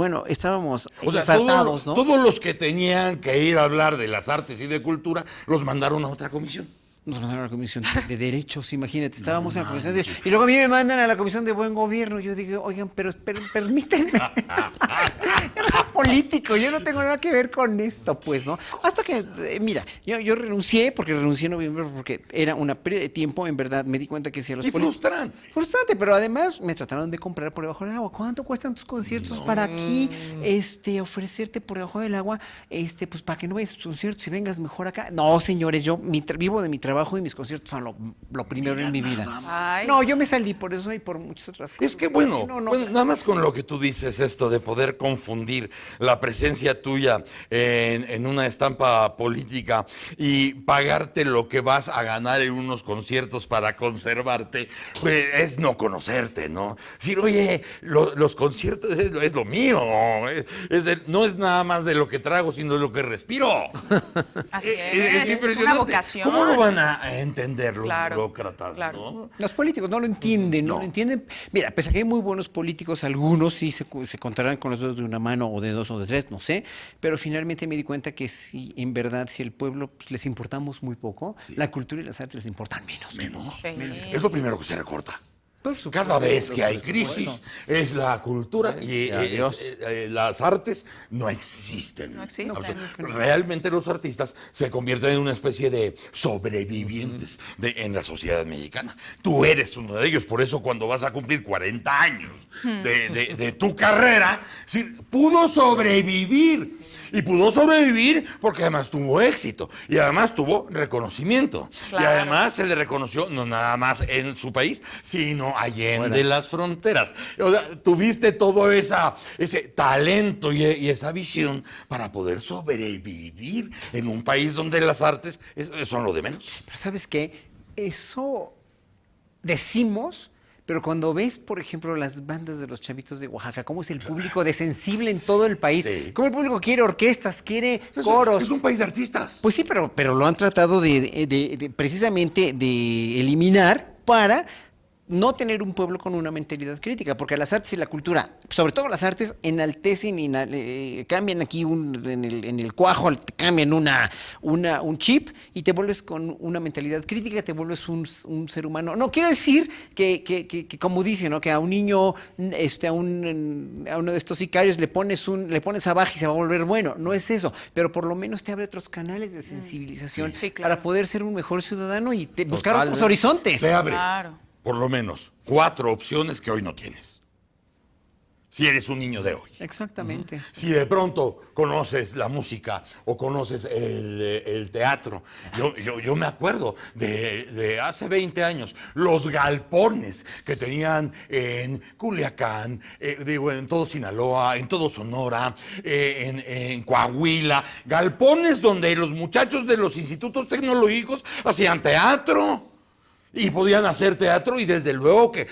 faltados, ¿no? Todos los que tenían que ir a hablar de las artes y de cultura, los mandaron a otra comisión. Nos mandaron a la Comisión de Derechos, imagínate, estábamos en la Comisión de Derechos. Y luego a mí me mandan a la Comisión de Buen Gobierno. Yo digo, oigan, pero permítanme. Yo no sé político, yo no tengo nada que ver con esto, pues, ¿no? Hasta que, mira, yo renuncié, porque renuncié en noviembre, porque era una pérdida de tiempo, en verdad, me di cuenta que si a los frustrante. Frustrante, pero además me trataron de comprar por debajo del agua. ¿Cuánto cuestan tus conciertos para aquí, ofrecerte por debajo del agua, pues para que no vayas a tus conciertos y vengas mejor acá? No, señores, yo vivo de mi trabajo y mis conciertos son lo primero en mi vida. No, yo me salí por eso y por muchas otras cosas. Es que bueno, nada más con lo que tú dices, esto de poder confundir la presencia tuya en una estampa política y pagarte lo que vas a ganar en unos conciertos para conservarte, pues es no conocerte, ¿no? Decir, oye, los conciertos es lo mío, no es nada más de lo que trago, sino de lo que respiro. Así es una vocación. ¿Cómo lo van a entender los burócratas, no? Los políticos no lo entienden, no lo entienden. Mira, pese a que hay muy buenos políticos, algunos sí se contarán con los dedos de una mano o de dos o de tres, no sé, pero finalmente me di cuenta que si en verdad, si el pueblo pues, les importamos muy poco, la cultura y las artes les importan menos. Es lo primero que se recorta. Cada vez que hay crisis, es la cultura y las artes no existen. No existen. O sea, realmente los artistas se convierten en una especie de sobrevivientes en la sociedad mexicana. Tú eres uno de ellos, por eso cuando vas a cumplir 40 años de tu carrera, pudo sobrevivir. Y pudo sobrevivir porque además tuvo éxito y además tuvo reconocimiento. Y además se le reconoció no nada más en su país, sino allende las fronteras. O sea, tuviste todo ese talento y esa visión para poder sobrevivir en un país donde las artes son lo de menos. Pero ¿sabes qué? Eso decimos... Pero cuando ves, por ejemplo, las bandas de los chavitos de Oaxaca, cómo es el público de sensible en todo el país, cómo el público quiere orquestas, quiere coros. Es un país de artistas. Pues sí, pero lo han tratado precisamente de eliminar para no tener un pueblo con una mentalidad crítica, porque las artes y la cultura, sobre todo las artes, enaltecen y cambian aquí en el cuajo, te cambian un chip y te vuelves con una mentalidad crítica, te vuelves un ser humano. No quiere decir que como dicen, ¿no? Que a un niño, a uno de estos sicarios le pones abajo y se va a volver bueno. No es eso, pero por lo menos te abre otros canales de sensibilización para poder ser un mejor ciudadano y buscar otros horizontes. Te abre. Por lo menos 4 opciones que hoy no tienes. Si eres un niño de hoy. Exactamente. Si de pronto conoces la música o conoces el teatro. Yo me acuerdo de hace 20 años, los galpones que tenían en Culiacán, en todo Sinaloa, en todo Sonora, en Coahuila. Galpones donde los muchachos de los institutos tecnológicos hacían teatro. Y podían hacer teatro y desde luego que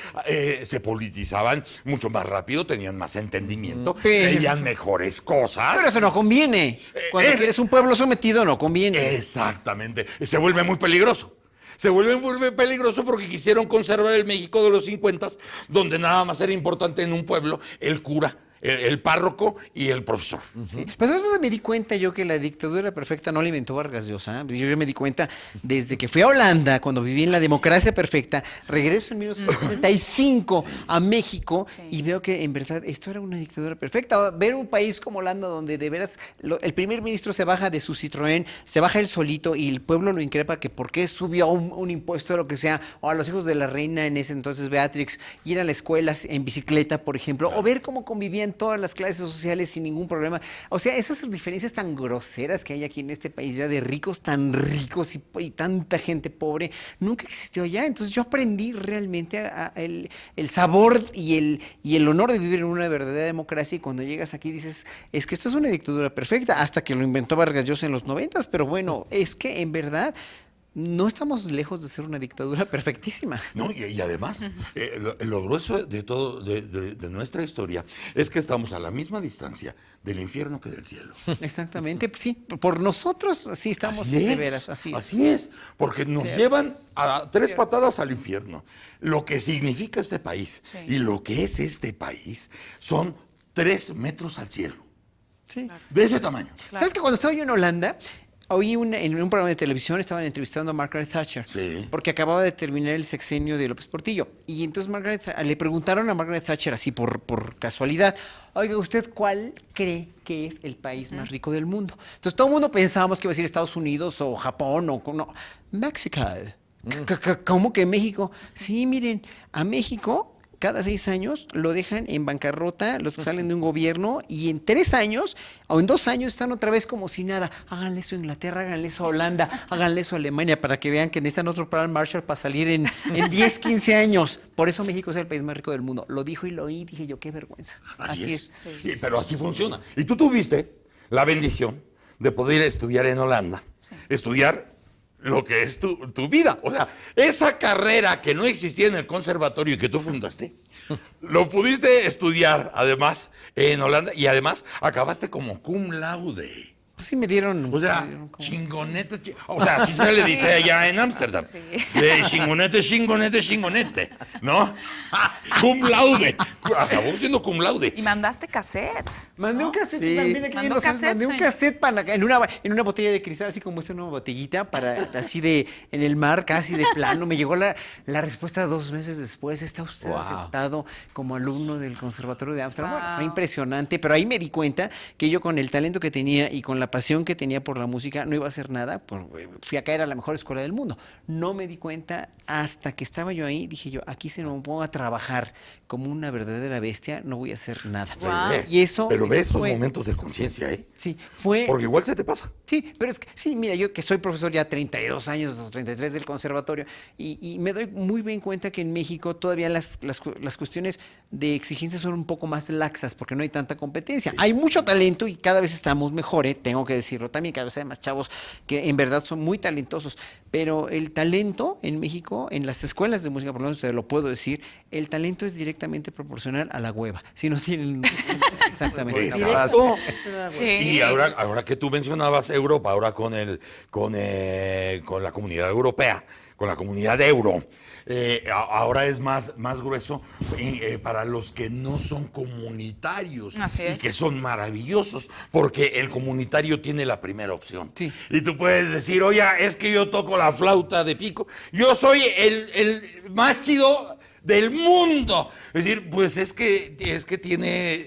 se politizaban mucho más rápido, tenían más entendimiento, veían mejores cosas. Pero eso no conviene. Cuando quieres un pueblo sometido no conviene. Exactamente. Se vuelve muy peligroso. Se vuelve muy peligroso porque quisieron conservar el México de los 50, donde nada más era importante en un pueblo el cura, el párroco y el profesor. Sí. Pues eso me di cuenta yo que la dictadura perfecta no la inventó Vargas Llosa. Yo me di cuenta desde que fui a Holanda, cuando viví en la democracia perfecta, regreso en 1975 a México y veo que en verdad esto era una dictadura perfecta. Ver un país como Holanda donde de veras el primer ministro se baja de su Citroën, se baja él solito y el pueblo lo increpa que por qué subió un impuesto o lo que sea, o a los hijos de la reina en ese entonces Beatrix, ir a la escuela en bicicleta, por ejemplo, o ver cómo convivían todas las clases sociales sin ningún problema. O sea, esas diferencias tan groseras que hay aquí en este país ya de ricos tan ricos y tanta gente pobre, nunca existió allá. Entonces yo aprendí realmente el sabor y el honor de vivir en una verdadera democracia y cuando llegas aquí dices, es que esto es una dictadura perfecta, hasta que lo inventó Vargas Llosa en los 90, pero bueno, es que en verdad no estamos lejos de ser una dictadura perfectísima. No, y además, lo grueso de todo, de nuestra historia, es que estamos a la misma distancia del infierno que del cielo. Exactamente, sí, por nosotros sí estamos de veras, así es. Así es, porque nos llevan a 3 patadas al infierno. Lo que significa este país y lo que es este país son 3 metros al cielo. Sí. De ese tamaño. ¿Sabes que cuando estaba yo en Holanda, Oí en un programa de televisión, estaban entrevistando a Margaret Thatcher, porque acababa de terminar el sexenio de López Portillo. Y entonces le preguntaron a Margaret Thatcher, así por casualidad, oiga, ¿usted cuál cree que es el país más rico del mundo? Entonces todo el mundo pensábamos que iba a decir Estados Unidos o Japón o no, México. ¿Cómo que México? Sí, miren, a México cada 6 años lo dejan en bancarrota los que salen de un gobierno y en 3 años o en 2 años están otra vez como si nada. Háganle eso a Inglaterra, háganle eso a Holanda, háganle eso a Alemania para que vean que necesitan otro plan Marshall para salir en 10, 15 años. Por eso México es el país más rico del mundo. Lo dijo y lo oí, dije yo, qué vergüenza. Así es. Sí, pero así funciona. Y tú tuviste la bendición de poder estudiar en Holanda, estudiar lo que es tu vida. O sea, esa carrera que no existía en el conservatorio y que tú fundaste, lo pudiste estudiar además en Holanda y además acabaste como cum laude. Pues sí me dieron... O sea, chingonete, o sea, así se le dice allá en Ámsterdam. De chingonete, chingonete, chingonete, ¿no? Cum laude. Acabó siendo cum laude. Y mandaste cassettes. Mandé un cassette también aquí en mandé un cassette en una botella de cristal, así como esta nueva botellita, así en el mar, casi de plano. Me llegó la respuesta 2 meses después. Está usted aceptado como alumno del Conservatorio de Ámsterdam. Bueno, fue impresionante, pero ahí me di cuenta que yo con el talento que tenía y con la pasión que tenía por la música no iba a hacer nada. Fui a caer a la mejor escuela del mundo. No me di cuenta hasta que estaba yo ahí. Dije yo, aquí se me pongo a trabajar como una verdadera bestia, no voy a hacer nada. Y eso... Pero ves esos momentos de conciencia, ¿eh? Sí, fue... Porque igual se te pasa. Sí, pero es que, sí, mira, yo que soy profesor ya 32 años, 33 del conservatorio, y me doy muy bien cuenta que en México todavía las cuestiones de exigencia son un poco más laxas, porque no hay tanta competencia. Hay mucho talento y cada vez estamos mejor, tengo que decirlo también, cada vez hay más chavos que en verdad son muy talentosos, pero el talento en México, en las escuelas de música, por lo menos te lo puedo decir, el talento es directamente proporcional a la hueva. Si no tienen exactamente nada. Y ahora que tú mencionabas Europa, ahora con la comunidad europea, con la comunidad euro, ahora es más grueso para los que no son comunitarios. Así es. Y que son maravillosos, porque el comunitario tiene la primera opción. Sí. Y tú puedes decir, oye, es que yo toco la flauta de pico, yo soy el más chido del mundo. Es decir, pues es que tiene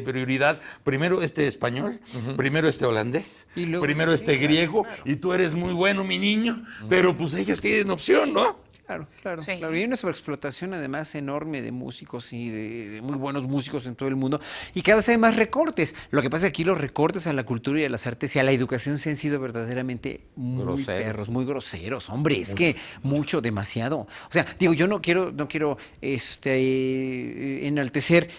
prioridad primero español, primero holandés, y luego, primero griego, y tú eres muy bueno, mi niño, pero pues ellos tienen opción, ¿no? Claro. Y hay una sobreexplotación además enorme de músicos y de muy buenos músicos en todo el mundo, y cada vez hay más recortes. Lo que pasa es que aquí los recortes a la cultura y a las artes y a la educación se han sido verdaderamente muy perros, muy groseros, hombre, es que demasiado. O sea, digo, yo no quiero enaltecer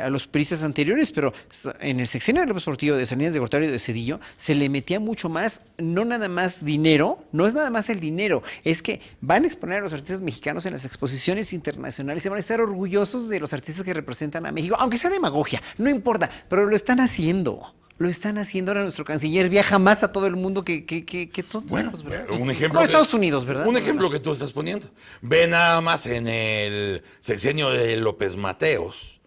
a los priistas anteriores, pero en el sexenio de López Portillo, de Salinas de Gortari y de Zedillo, se le metía mucho más, no nada más dinero, no es nada más el dinero, es que van a exponer a los artistas mexicanos en las exposiciones internacionales, se van a estar orgullosos de los artistas que representan a México, aunque sea demagogia, no importa, pero lo están haciendo. Lo están haciendo. Ahora nuestro canciller viaja más a todo el mundo que todos. Bueno, un ejemplo. Estados Unidos, ¿verdad? Un ejemplo que tú estás poniendo. Ve nada más en el sexenio de López Mateos.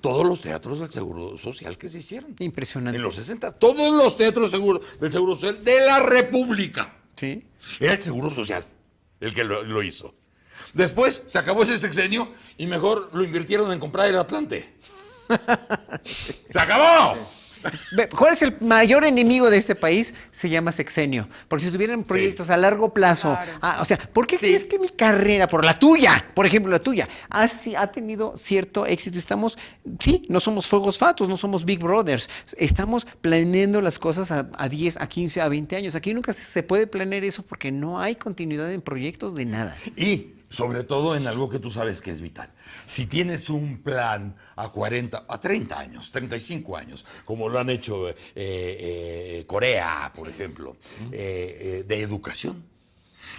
Todos los teatros del Seguro Social que se hicieron. Impresionante. En los 60, todos los teatros del Seguro Social de la República. Sí. Era el Seguro Social el que lo hizo. Después se acabó ese sexenio y mejor lo invirtieron en comprar el Atlante. ¡Se acabó! ¿Cuál es el mayor enemigo de este país? Se llama sexenio. Porque si tuvieran proyectos a largo plazo, o sea, ¿por qué crees que mi carrera, por la tuya, por ejemplo, la tuya, ha tenido cierto éxito? No somos fuegos fatos, no somos Big Brothers. Estamos planeando las cosas a 10, a 15, a 20 años. Aquí nunca se puede planear eso porque no hay continuidad en proyectos de nada. Y sobre todo en algo que tú sabes que es vital. Si tienes un plan a 40, a 30 años, 35 años, como lo han hecho Corea, por ejemplo, de educación,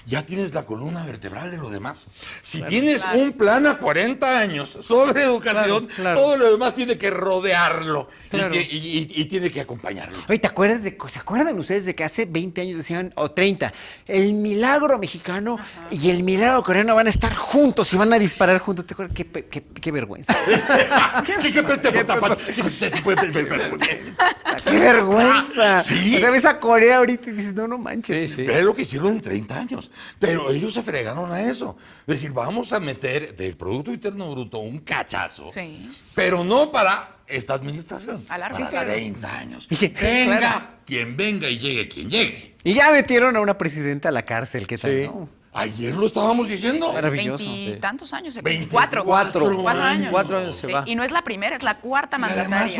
ya tienes la columna vertebral de lo demás. Si tienes un plan a 40 años sobre educación, todo lo demás tiene que rodearlo y tiene que acompañarlo. Oye, ¿se acuerdan ustedes de que hace 20 años decían, o 30, el milagro mexicano y el milagro coreano van a estar juntos y van a disparar juntos? ¿Te acuerdas? Qué vergüenza. ¡Qué vergüenza! ¿Sí? O sea, ves a Corea ahorita y dices, no manches. Es lo que hicieron en 30 años. Pero ellos se fregaron a eso. Es decir, vamos a meter del Producto Interno Bruto un cachazo, pero no para esta administración, para 30 años. Venga quien venga y llegue quien llegue. Y ya metieron a una presidenta a la cárcel, ¿qué tal? ¿No? Ayer lo estábamos diciendo. Maravilloso. 20 y tantos años, 24 años. 4 años se va. Y no es la primera, es la cuarta mandataria. Además,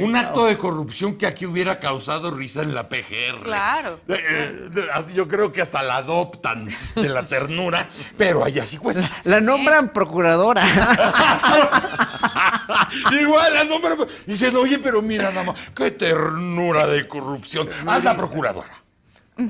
un acto de corrupción que aquí hubiera causado risa en la PGR. Claro. Yo creo que hasta la adoptan de la ternura, pero allá sí cuesta. La nombran procuradora. Igual la nombran. Dicen, oye, pero mira nada más, qué ternura de corrupción. Haz la procuradora.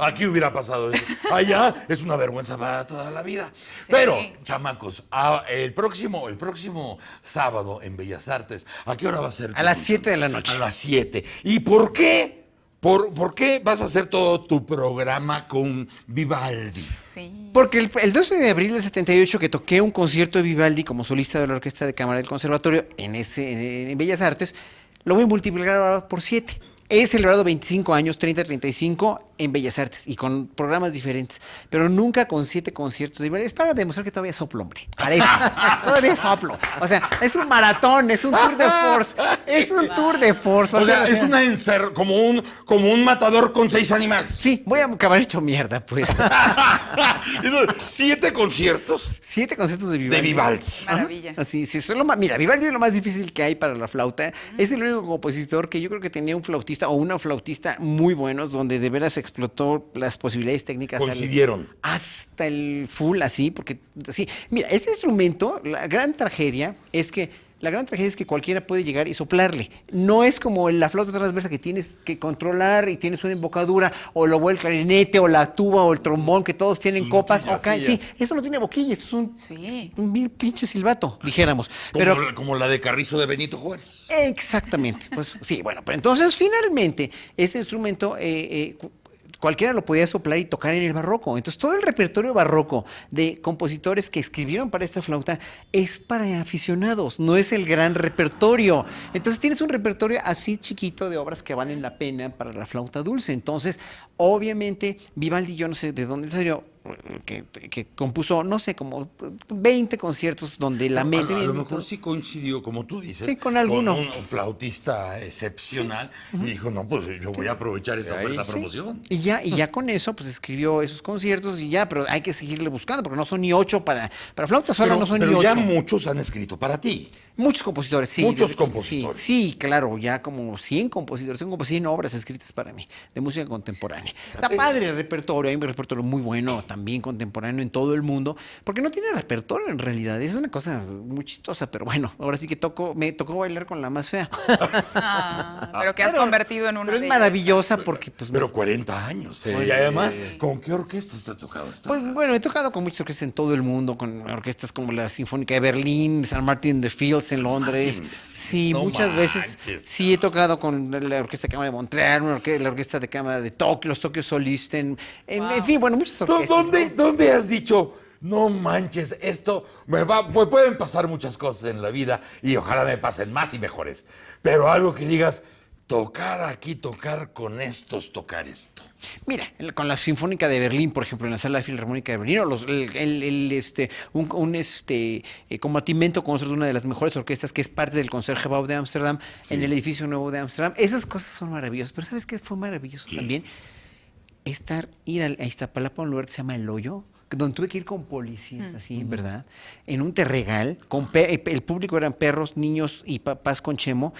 Aquí hubiera pasado eso. Allá es una vergüenza para toda la vida. Pero, chamacos, el próximo sábado en Bellas Artes, ¿a qué hora va a ser? A las 7 de la noche. A las 7. ¿Y por qué? ¿Por qué vas a hacer todo tu programa con Vivaldi? Sí. Porque el 12 de abril del 78 que toqué un concierto de Vivaldi como solista de la Orquesta de Cámara del Conservatorio en Bellas Artes, lo voy a multiplicar por 7. He celebrado 25 años, 30-35 en Bellas Artes y con programas diferentes, pero nunca con 7 conciertos de Vivaldi. Es para demostrar que todavía soplo, hombre. Para eso. Todavía soplo. O sea, es un maratón, es un tour de force. Es un tour de force. O sea, es como un matador con 6 animales. Sí, voy a acabar hecho mierda, pues. 7 conciertos. 7 conciertos de Vivaldi. Maravilla. Así, sí, mira, Vivaldi es lo más difícil que hay para la flauta. Es el único compositor que yo creo que tenía un flautista o una flautista muy buenos, donde de veras explotó las posibilidades técnicas. Coincidieron. Hasta el full, así, porque sí. Mira, este instrumento, la gran tragedia es que cualquiera puede llegar y soplarle. No es como la flauta transversa que tienes que controlar y tienes una embocadura, o el clarinete, o la tuba, o el trombón, que todos tienen copas. Sí, eso no tiene boquilla, eso es un mil pinche silbato, dijéramos. Como la de Carrizo de Benito Juárez. Exactamente. Pues sí, bueno, pero entonces finalmente ese instrumento cualquiera lo podía soplar y tocar en el barroco. Entonces, todo el repertorio barroco de compositores que escribieron para esta flauta es para aficionados, no es el gran repertorio. Entonces, tienes un repertorio así chiquito de obras que valen la pena para la flauta dulce. Entonces, obviamente, Vivaldi, yo no sé de dónde salió, que compuso, no sé, como 20 conciertos donde la mete. A lo mejor sí coincidió, como tú dices, sí, con alguno. Con un flautista excepcional, y dijo, no, pues yo voy a aprovechar esta oferta promoción. Y ya con eso, pues escribió esos conciertos y ya, pero hay que seguirle buscando, porque no son ni 8 para flauta sola, no son ni 8. Pero ya muchos han escrito para ti. Muchos compositores, sí. Muchos compositores. Sí, claro, ya como 100 compositores, tengo como 100 obras escritas para mí, de música contemporánea. Está padre el repertorio, hay un repertorio muy bueno también contemporáneo en todo el mundo, porque no tiene repertorio en realidad, es una cosa muy chistosa, pero bueno, ahora sí que me tocó bailar con la más fea. Pero que has convertido en una. Pero es maravillosa porque pues. Pero 40 años. Sí. Y además, ¿con qué orquestas te ha tocado estar? Pues bueno, he tocado con muchas orquestas en todo el mundo, con orquestas como la Sinfónica de Berlín, San Martin de Fields en Londres. Sí, muchas veces. Sí, he tocado con la Orquesta de Cámara de Montreal, la Orquesta de Cámara de Tokio, los Tokyo Solist, en fin, bueno, muchas orquestas. ¿Dónde has dicho, no manches, esto pueden pasar muchas cosas en la vida y ojalá me pasen más y mejores? Pero algo que digas, tocar aquí, tocar con estos, tocar esto. Mira, con la Sinfónica de Berlín, por ejemplo, en la Sala Filarmónica de Berlín, o un compartimento con una de las mejores orquestas que es parte del Concertgebouw de Ámsterdam, en el edificio nuevo de Ámsterdam. Esas cosas son maravillosas, pero ¿sabes qué fue maravilloso también? Ir a Iztapalapa a un lugar que se llama El Hoyo, donde tuve que ir con policías, así, ¿verdad? En un terregal, el público eran perros, niños y papás con chemo.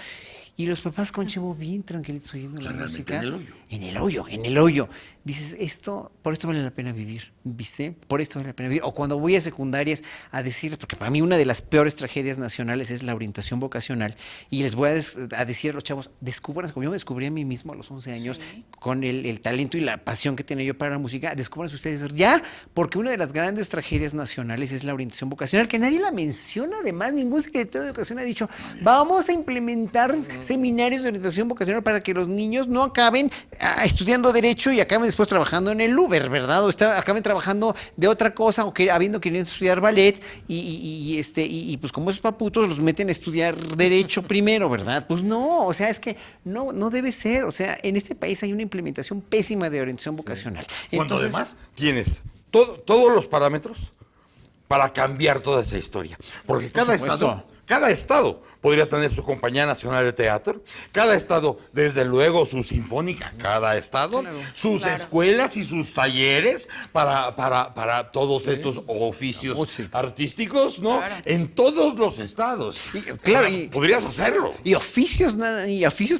Y los papás con Chemo bien tranquilitos oyendo la música. En el hoyo. En el hoyo. Dices, por esto vale la pena vivir, ¿viste? Por esto vale la pena vivir. O cuando voy a secundarias a decirles, porque para mí una de las peores tragedias nacionales es la orientación vocacional, y les voy a decir a los chavos, descubran, como yo me descubrí a mí mismo a los 11 años, con el talento y la pasión que tenía yo para la música, descubran ustedes ya, porque una de las grandes tragedias nacionales es la orientación vocacional, que nadie la menciona, además, ningún secretario de educación ha dicho, vamos a implementar seminarios de orientación vocacional para que los niños no acaben estudiando Derecho y acaben después trabajando en el Uber, ¿verdad? O acaben trabajando de otra cosa, o habiendo querido estudiar ballet, y pues como esos paputos los meten a estudiar Derecho primero, ¿verdad? Pues no, o sea, es que no debe ser, o sea, en este país hay una implementación pésima de orientación vocacional. Cuando Entonces, además tienes todos los parámetros para cambiar toda esa historia. Porque cada estado podría tener su compañía nacional de teatro, cada estado, desde luego, su sinfónica, cada estado, sus escuelas y sus talleres para todos estos oficios artísticos, ¿no? En todos los estados. Podrías hacerlo. Y oficios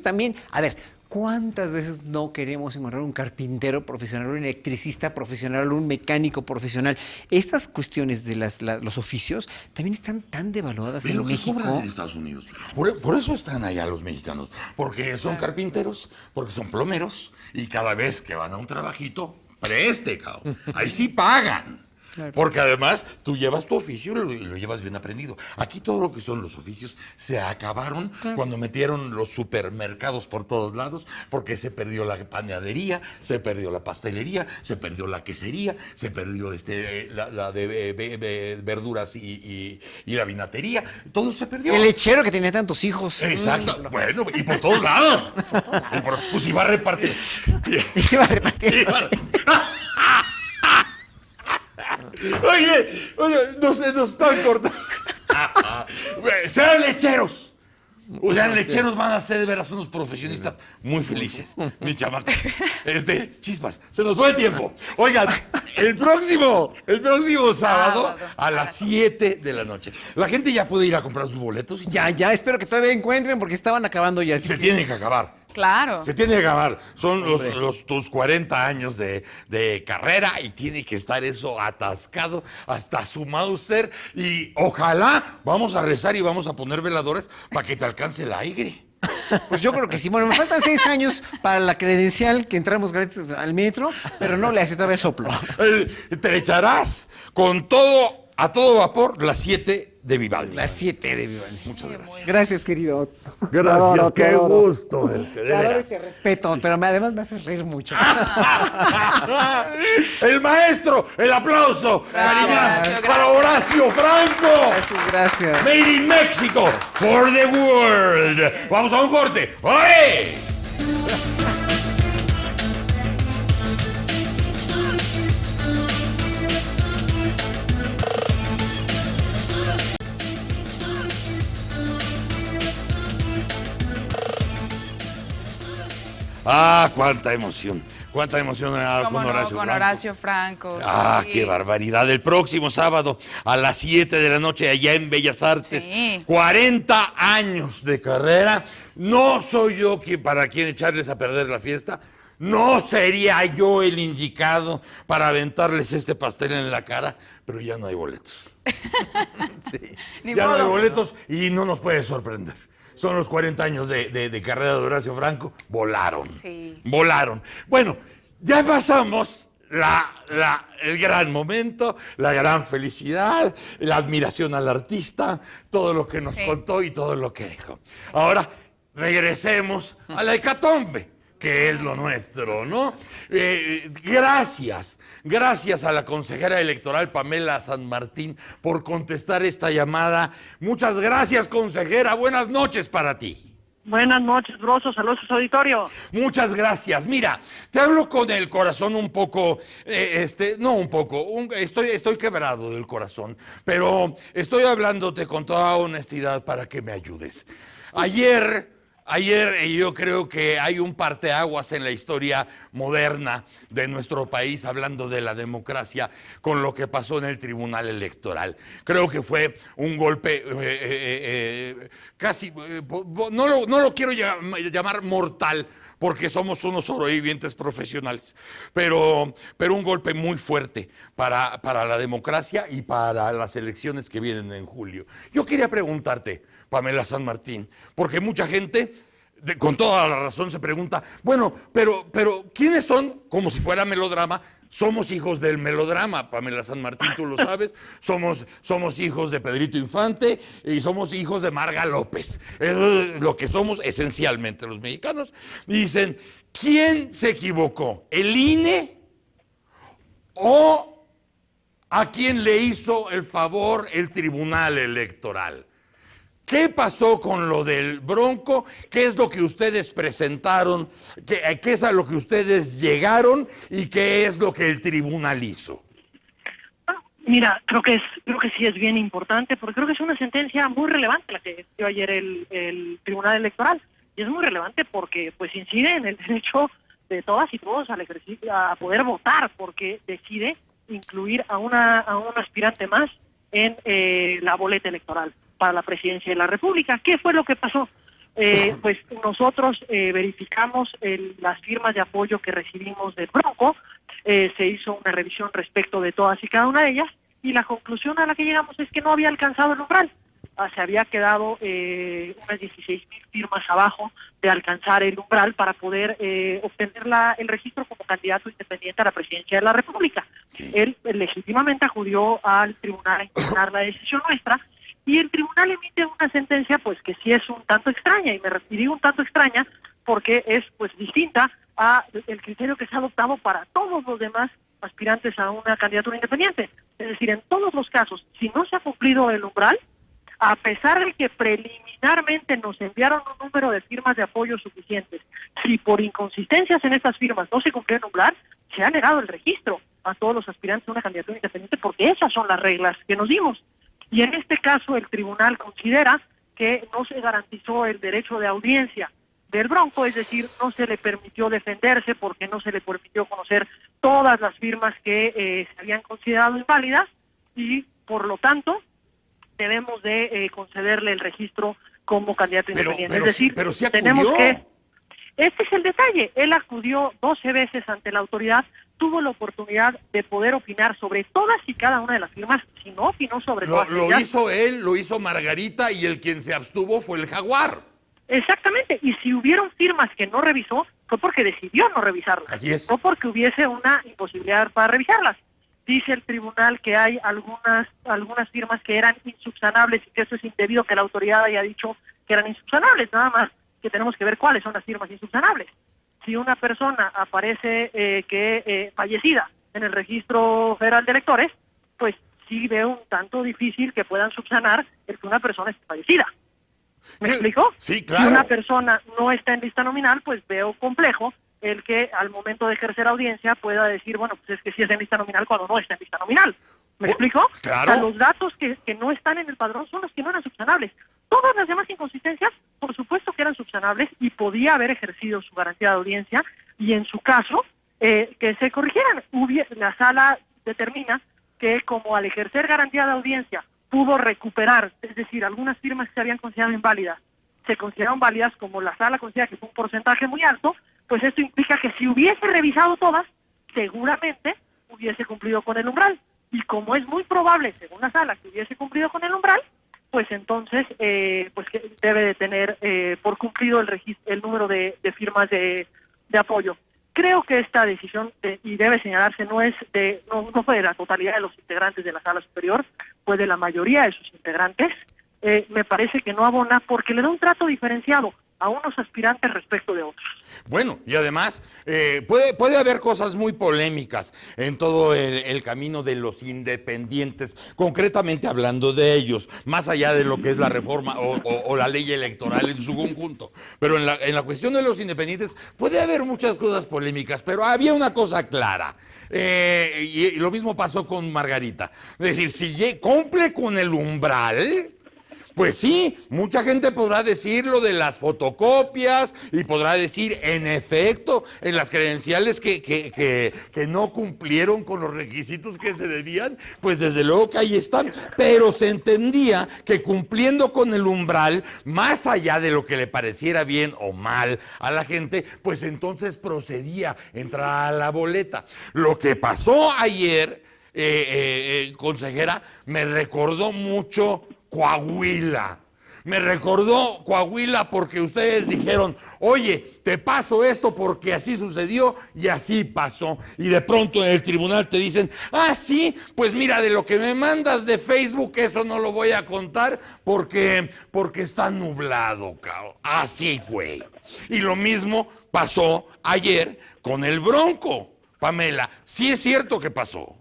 también. A ver, ¿cuántas veces no queremos encontrar un carpintero profesional, un electricista profesional, un mecánico profesional? Estas cuestiones de los oficios también están tan devaluadas en México. En Estados Unidos. Por eso están allá los mexicanos, porque son carpinteros, porque son plomeros, y cada vez que van a un trabajito, cabrón. Ahí sí pagan. Claro. Porque además tú llevas tu oficio y lo llevas bien aprendido. Aquí todo lo que son los oficios se acabaron cuando metieron los supermercados por todos lados, porque se perdió la panadería, se perdió la pastelería, se perdió la quesería, se perdió la de verduras y la vinatería. Todo se perdió. El lechero que tenía tantos hijos. Exacto. Bueno, y por todos lados. Pues iba a repartir. Oye, nos están cortando. Sean lecheros. O sea, lecheros van a ser de veras unos profesionistas muy felices, mi chamaco. Chispas, se nos fue el tiempo. Oigan, el próximo sábado a las 7 de la noche. La gente ya puede ir a comprar sus boletos. Ya, espero que todavía encuentren, porque estaban acabando ya. Se tienen que acabar. Claro. Se tiene que acabar. Son tus 40 años de carrera y tiene que estar eso atascado hasta su Mauser. Y ojalá vamos a rezar y vamos a poner veladores para que te alcance el aire. Pues yo creo que sí. Bueno, me faltan 6 años para la credencial que entramos gratis al metro, pero no le hace todavía soplo. Te echarás con todo, a todo vapor, las 7 de Vivaldi. Las 7 de Vivaldi. Muchas gracias. Gracias, querido. Gracias, qué gusto. Te adoro y te respeto, pero además me haces reír mucho. El maestro, el aplauso. Cariñas para Horacio Franco. Gracias. Made in Mexico for the world. Vamos a un corte. ¡Oye! Cuánta emoción. Cuánta emoción con Horacio Franco. Sí. Qué barbaridad. El próximo sábado a las 7 de la noche allá en Bellas Artes. Sí. 40 años de carrera. No soy yo para quien echarles a perder la fiesta. No sería yo el indicado para aventarles este pastel en la cara, pero ya no hay boletos. Ya no hay boletos y no nos puede sorprender. Son los 40 años de carrera de Horacio Franco. Volaron. Sí. Volaron. Bueno, ya pasamos el gran momento, la gran felicidad, la admiración al artista, todo lo que nos contó y todo lo que dijo. Ahora, regresemos a la hecatombe, que es lo nuestro, ¿no? Gracias a la consejera electoral Pamela San Martín por contestar esta llamada. Muchas gracias, consejera. Buenas noches para ti. Buenas noches, Broso. Saludos a su auditorio. Muchas gracias. Mira, te hablo con el corazón un poco, estoy quebrado del corazón, pero estoy hablándote con toda honestidad para que me ayudes. Ayer Ayer yo creo que hay un parteaguas en la historia moderna de nuestro país, hablando de la democracia, con lo que pasó en el Tribunal Electoral. Creo que fue un golpe casi, no lo quiero llamar mortal, porque somos unos sobrevivientes profesionales, pero un golpe muy fuerte para la democracia y para las elecciones que vienen en julio. Yo quería preguntarte, Pamela San Martín, porque mucha gente, con toda la razón, se pregunta, bueno, pero ¿quiénes son? Como si fuera melodrama. Somos hijos del melodrama, Pamela San Martín, tú lo sabes. Somos hijos de Pedrito Infante y somos hijos de Marga López. Eso es lo que somos esencialmente los mexicanos. Y dicen, ¿quién se equivocó? ¿El INE o a quién le hizo el favor el Tribunal Electoral? ¿Qué pasó con lo del Bronco? ¿Qué es lo que ustedes presentaron? ¿Qué es a lo que ustedes llegaron? ¿Y qué es lo que el tribunal hizo? Mira, creo que sí es bien importante, porque creo que es una sentencia muy relevante la que dio ayer el Tribunal Electoral. Y es muy relevante porque pues incide en el derecho de todas y todos al ejercicio, a poder votar, porque decide incluir a un aspirante más en la boleta electoral para la presidencia de la República. ¿Qué fue lo que pasó? Pues nosotros verificamos las firmas de apoyo que recibimos del Bronco, se hizo una revisión respecto de todas y cada una de ellas, y la conclusión a la que llegamos es que no había alcanzado el umbral. Se había quedado unas 16,000 firmas abajo de alcanzar el umbral para poder obtener el registro como candidato independiente a la presidencia de la República. Sí. Él legítimamente acudió al tribunal a impugnar la decisión nuestra, y el tribunal emite una sentencia pues que sí es un tanto extraña, y digo un tanto extraña porque es pues distinta a el criterio que se ha adoptado para todos los demás aspirantes a una candidatura independiente. Es decir, en todos los casos, si no se ha cumplido el umbral, a pesar de que preliminarmente nos enviaron un número de firmas de apoyo suficientes, si por inconsistencias en estas firmas no se cumplió el umbral, se ha negado el registro a todos los aspirantes a una candidatura independiente, porque esas son las reglas que nos dimos. Y en este caso el tribunal considera que no se garantizó el derecho de audiencia del Bronco, es decir, no se le permitió defenderse porque no se le permitió conocer todas las firmas que se habían considerado inválidas, y por lo tanto debemos de concederle el registro como candidato independiente. Es decir, pero sí tenemos que... Este es el detalle. Él acudió 12 veces ante la autoridad, tuvo la oportunidad de poder opinar sobre todas y cada una de las firmas, si no opinó sobre todas ellas. Lo hizo él, lo hizo Margarita, y el quien se abstuvo fue el Jaguar. Exactamente, y si hubieron firmas que no revisó, fue porque decidió no revisarlas. Así es. No porque hubiese una imposibilidad para revisarlas. Dice el tribunal que hay algunas firmas que eran insubsanables y que eso es indebido que la autoridad haya dicho que eran insubsanables, nada más que tenemos que ver cuáles son las firmas insubsanables. Si una persona aparece fallecida en el registro federal de electores, pues sí veo un tanto difícil que puedan subsanar el que una persona esté fallecida. ¿Me explico? Sí, claro. Si una persona no está en lista nominal, pues veo complejo el que al momento de ejercer audiencia pueda decir, bueno, pues es que sí es en lista nominal cuando no está en lista nominal. ¿Me explico? Claro. O sea, los datos que no están en el padrón son los que no eran subsanables. Todas las demás inconsistencias, por supuesto que eran subsanables y podía haber ejercido su garantía de audiencia, y en su caso, que se corrigieran. La sala determina que como al ejercer garantía de audiencia pudo recuperar, es decir, algunas firmas que se habían considerado inválidas, se consideraron válidas, como la sala considera que fue un porcentaje muy alto, pues esto implica que si hubiese revisado todas, seguramente hubiese cumplido con el umbral. Y como es muy probable, según la sala, que hubiese cumplido con el umbral, pues entonces pues que debe de tener por cumplido el número de firmas de apoyo. Creo que esta decisión, y debe señalarse, no fue de la totalidad de los integrantes de la Sala Superior, fue de la mayoría de sus integrantes. Me parece que no abona porque le da un trato diferenciado a unos aspirantes respecto de otros. Bueno, y además puede haber cosas muy polémicas en todo el camino de los independientes, concretamente hablando de ellos, más allá de lo que es la reforma o la ley electoral en su conjunto. Pero en la cuestión de los independientes puede haber muchas cosas polémicas, pero había una cosa clara. Y lo mismo pasó con Margarita. Es decir, si cumple con el umbral, Pues sí, mucha gente podrá decir lo de las fotocopias y podrá decir, en efecto, en las credenciales que no cumplieron con los requisitos que se debían, pues desde luego que ahí están. Pero se entendía que cumpliendo con el umbral, más allá de lo que le pareciera bien o mal a la gente, pues entonces procedía entrar a la boleta. Lo que pasó ayer, consejera, me recordó mucho Coahuila. Me recordó Coahuila porque ustedes dijeron, oye, te paso esto porque así sucedió y así pasó. Y de pronto en el tribunal te dicen, ah, sí, pues mira, de lo que me mandas de Facebook, eso no lo voy a contar porque está nublado, cabrón. Así fue. Y lo mismo pasó ayer con el Bronco, Pamela. Sí es cierto que pasó.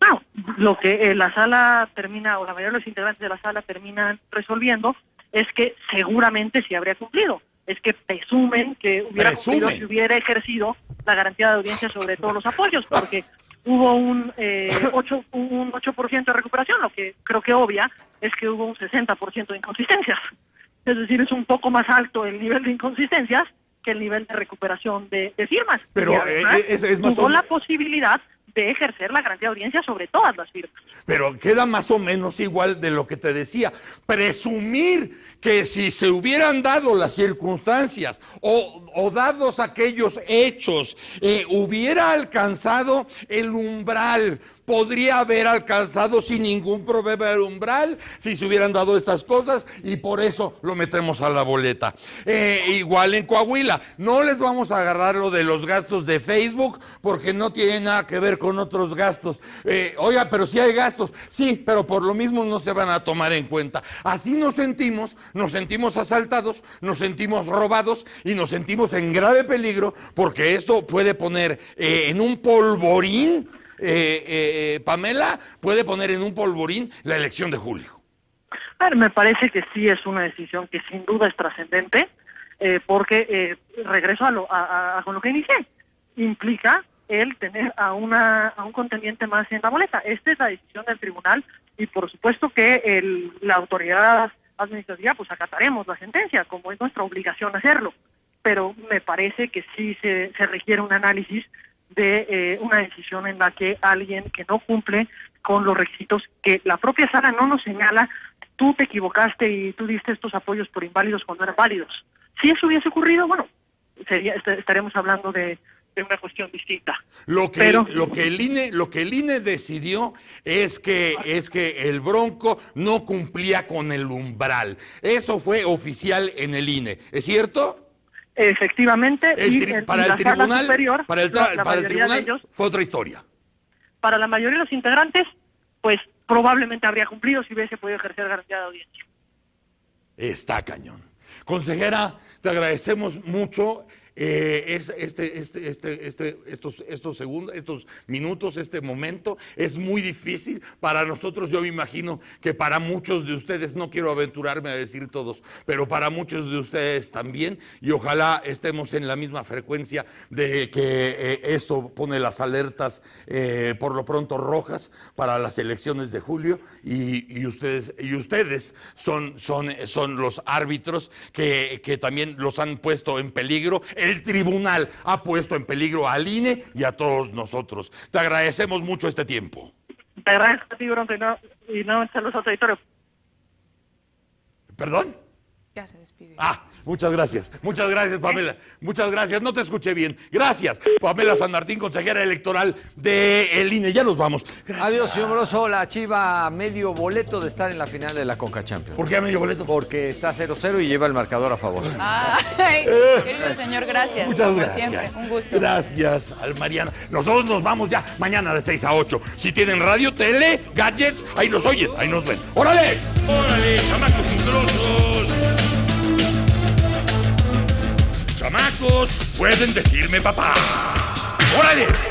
Bueno, lo que la sala termina, o la mayoría de los integrantes de la sala terminan resolviendo, es que seguramente sí habría cumplido. Es que presumen que hubiera cumplido si hubiera ejercido la garantía de audiencia sobre todos los apoyos, porque hubo un 8% de recuperación, lo que creo que obvia es que hubo un 60% de inconsistencias. Es decir, es un poco más alto el nivel de inconsistencias que el nivel de recuperación de firmas. Pero es más tuvo la posibilidad de ejercer la garantía de audiencia sobre todas las firmas. Pero queda más o menos igual de lo que te decía. Presumir que si se hubieran dado las circunstancias o dados aquellos hechos, hubiera alcanzado el umbral. Podría haber alcanzado sin ningún problema el umbral si se hubieran dado estas cosas y por eso lo metemos a la boleta. Igual en Coahuila, no les vamos a agarrar lo de los gastos de Facebook porque no tiene nada que ver con otros gastos. Oiga, pero sí hay gastos. Sí, pero por lo mismo no se van a tomar en cuenta. Así nos sentimos asaltados, nos sentimos robados y nos sentimos en grave peligro porque esto puede poner en un polvorín. Pamela, puede poner en un polvorín la elección de julio. A ver, me parece que sí es una decisión que sin duda es trascendente, porque regreso con lo que inicié, implica el tener a un contendiente más en la boleta. Esta es la decisión del tribunal y por supuesto que la autoridad administrativa pues acataremos la sentencia, como es nuestra obligación hacerlo, pero me parece que sí se requiere un análisis de una decisión en la que alguien que no cumple con los requisitos que la propia sala no nos señala, tú te equivocaste y tú diste estos apoyos por inválidos cuando eran válidos. Si eso hubiese ocurrido, bueno, estaremos hablando de una cuestión distinta. Lo que el INE decidió es que el Bronco no cumplía con el umbral. Eso fue oficial en el INE, ¿es cierto? Efectivamente, para el tribunal ellos, fue otra historia. Para la mayoría de los integrantes, pues probablemente habría cumplido si hubiese podido ejercer garantía de audiencia. Está cañón. Consejera, te agradecemos mucho estos minutos, este momento. Es muy difícil para nosotros, yo me imagino que para muchos de ustedes, no quiero aventurarme a decir todos, pero para muchos de ustedes también, y ojalá estemos en la misma frecuencia de que esto pone las alertas por lo pronto rojas para las elecciones de julio y ustedes son los árbitros que también los han puesto en peligro. El tribunal ha puesto en peligro al INE y a todos nosotros. Te agradecemos mucho este tiempo. Te agradezco a ti, Bronco, y no saludos al auditorio. ¿Perdón? Ya se despide. Muchas gracias, Pamela. Muchas gracias, no te escuché bien. Gracias, Pamela San Martín, consejera electoral del INE. Ya nos vamos. Gracias. Adiós, señor Broso. La Chiva a medio boleto de estar en la final de la Conca Champions. ¿Por qué a medio boleto? Porque está 0-0 y lleva el marcador a favor. Querido señor, gracias. Muchas gracias. Siempre, un gusto. Gracias, Mariana. Nosotros nos vamos ya mañana de 6 a 8. Si tienen radio, tele, gadgets, ahí nos oyen, ahí nos ven. ¡Órale! ¡Órale, chamacos mugrosos! Chamacos, pueden decirme papá. ¡Órale!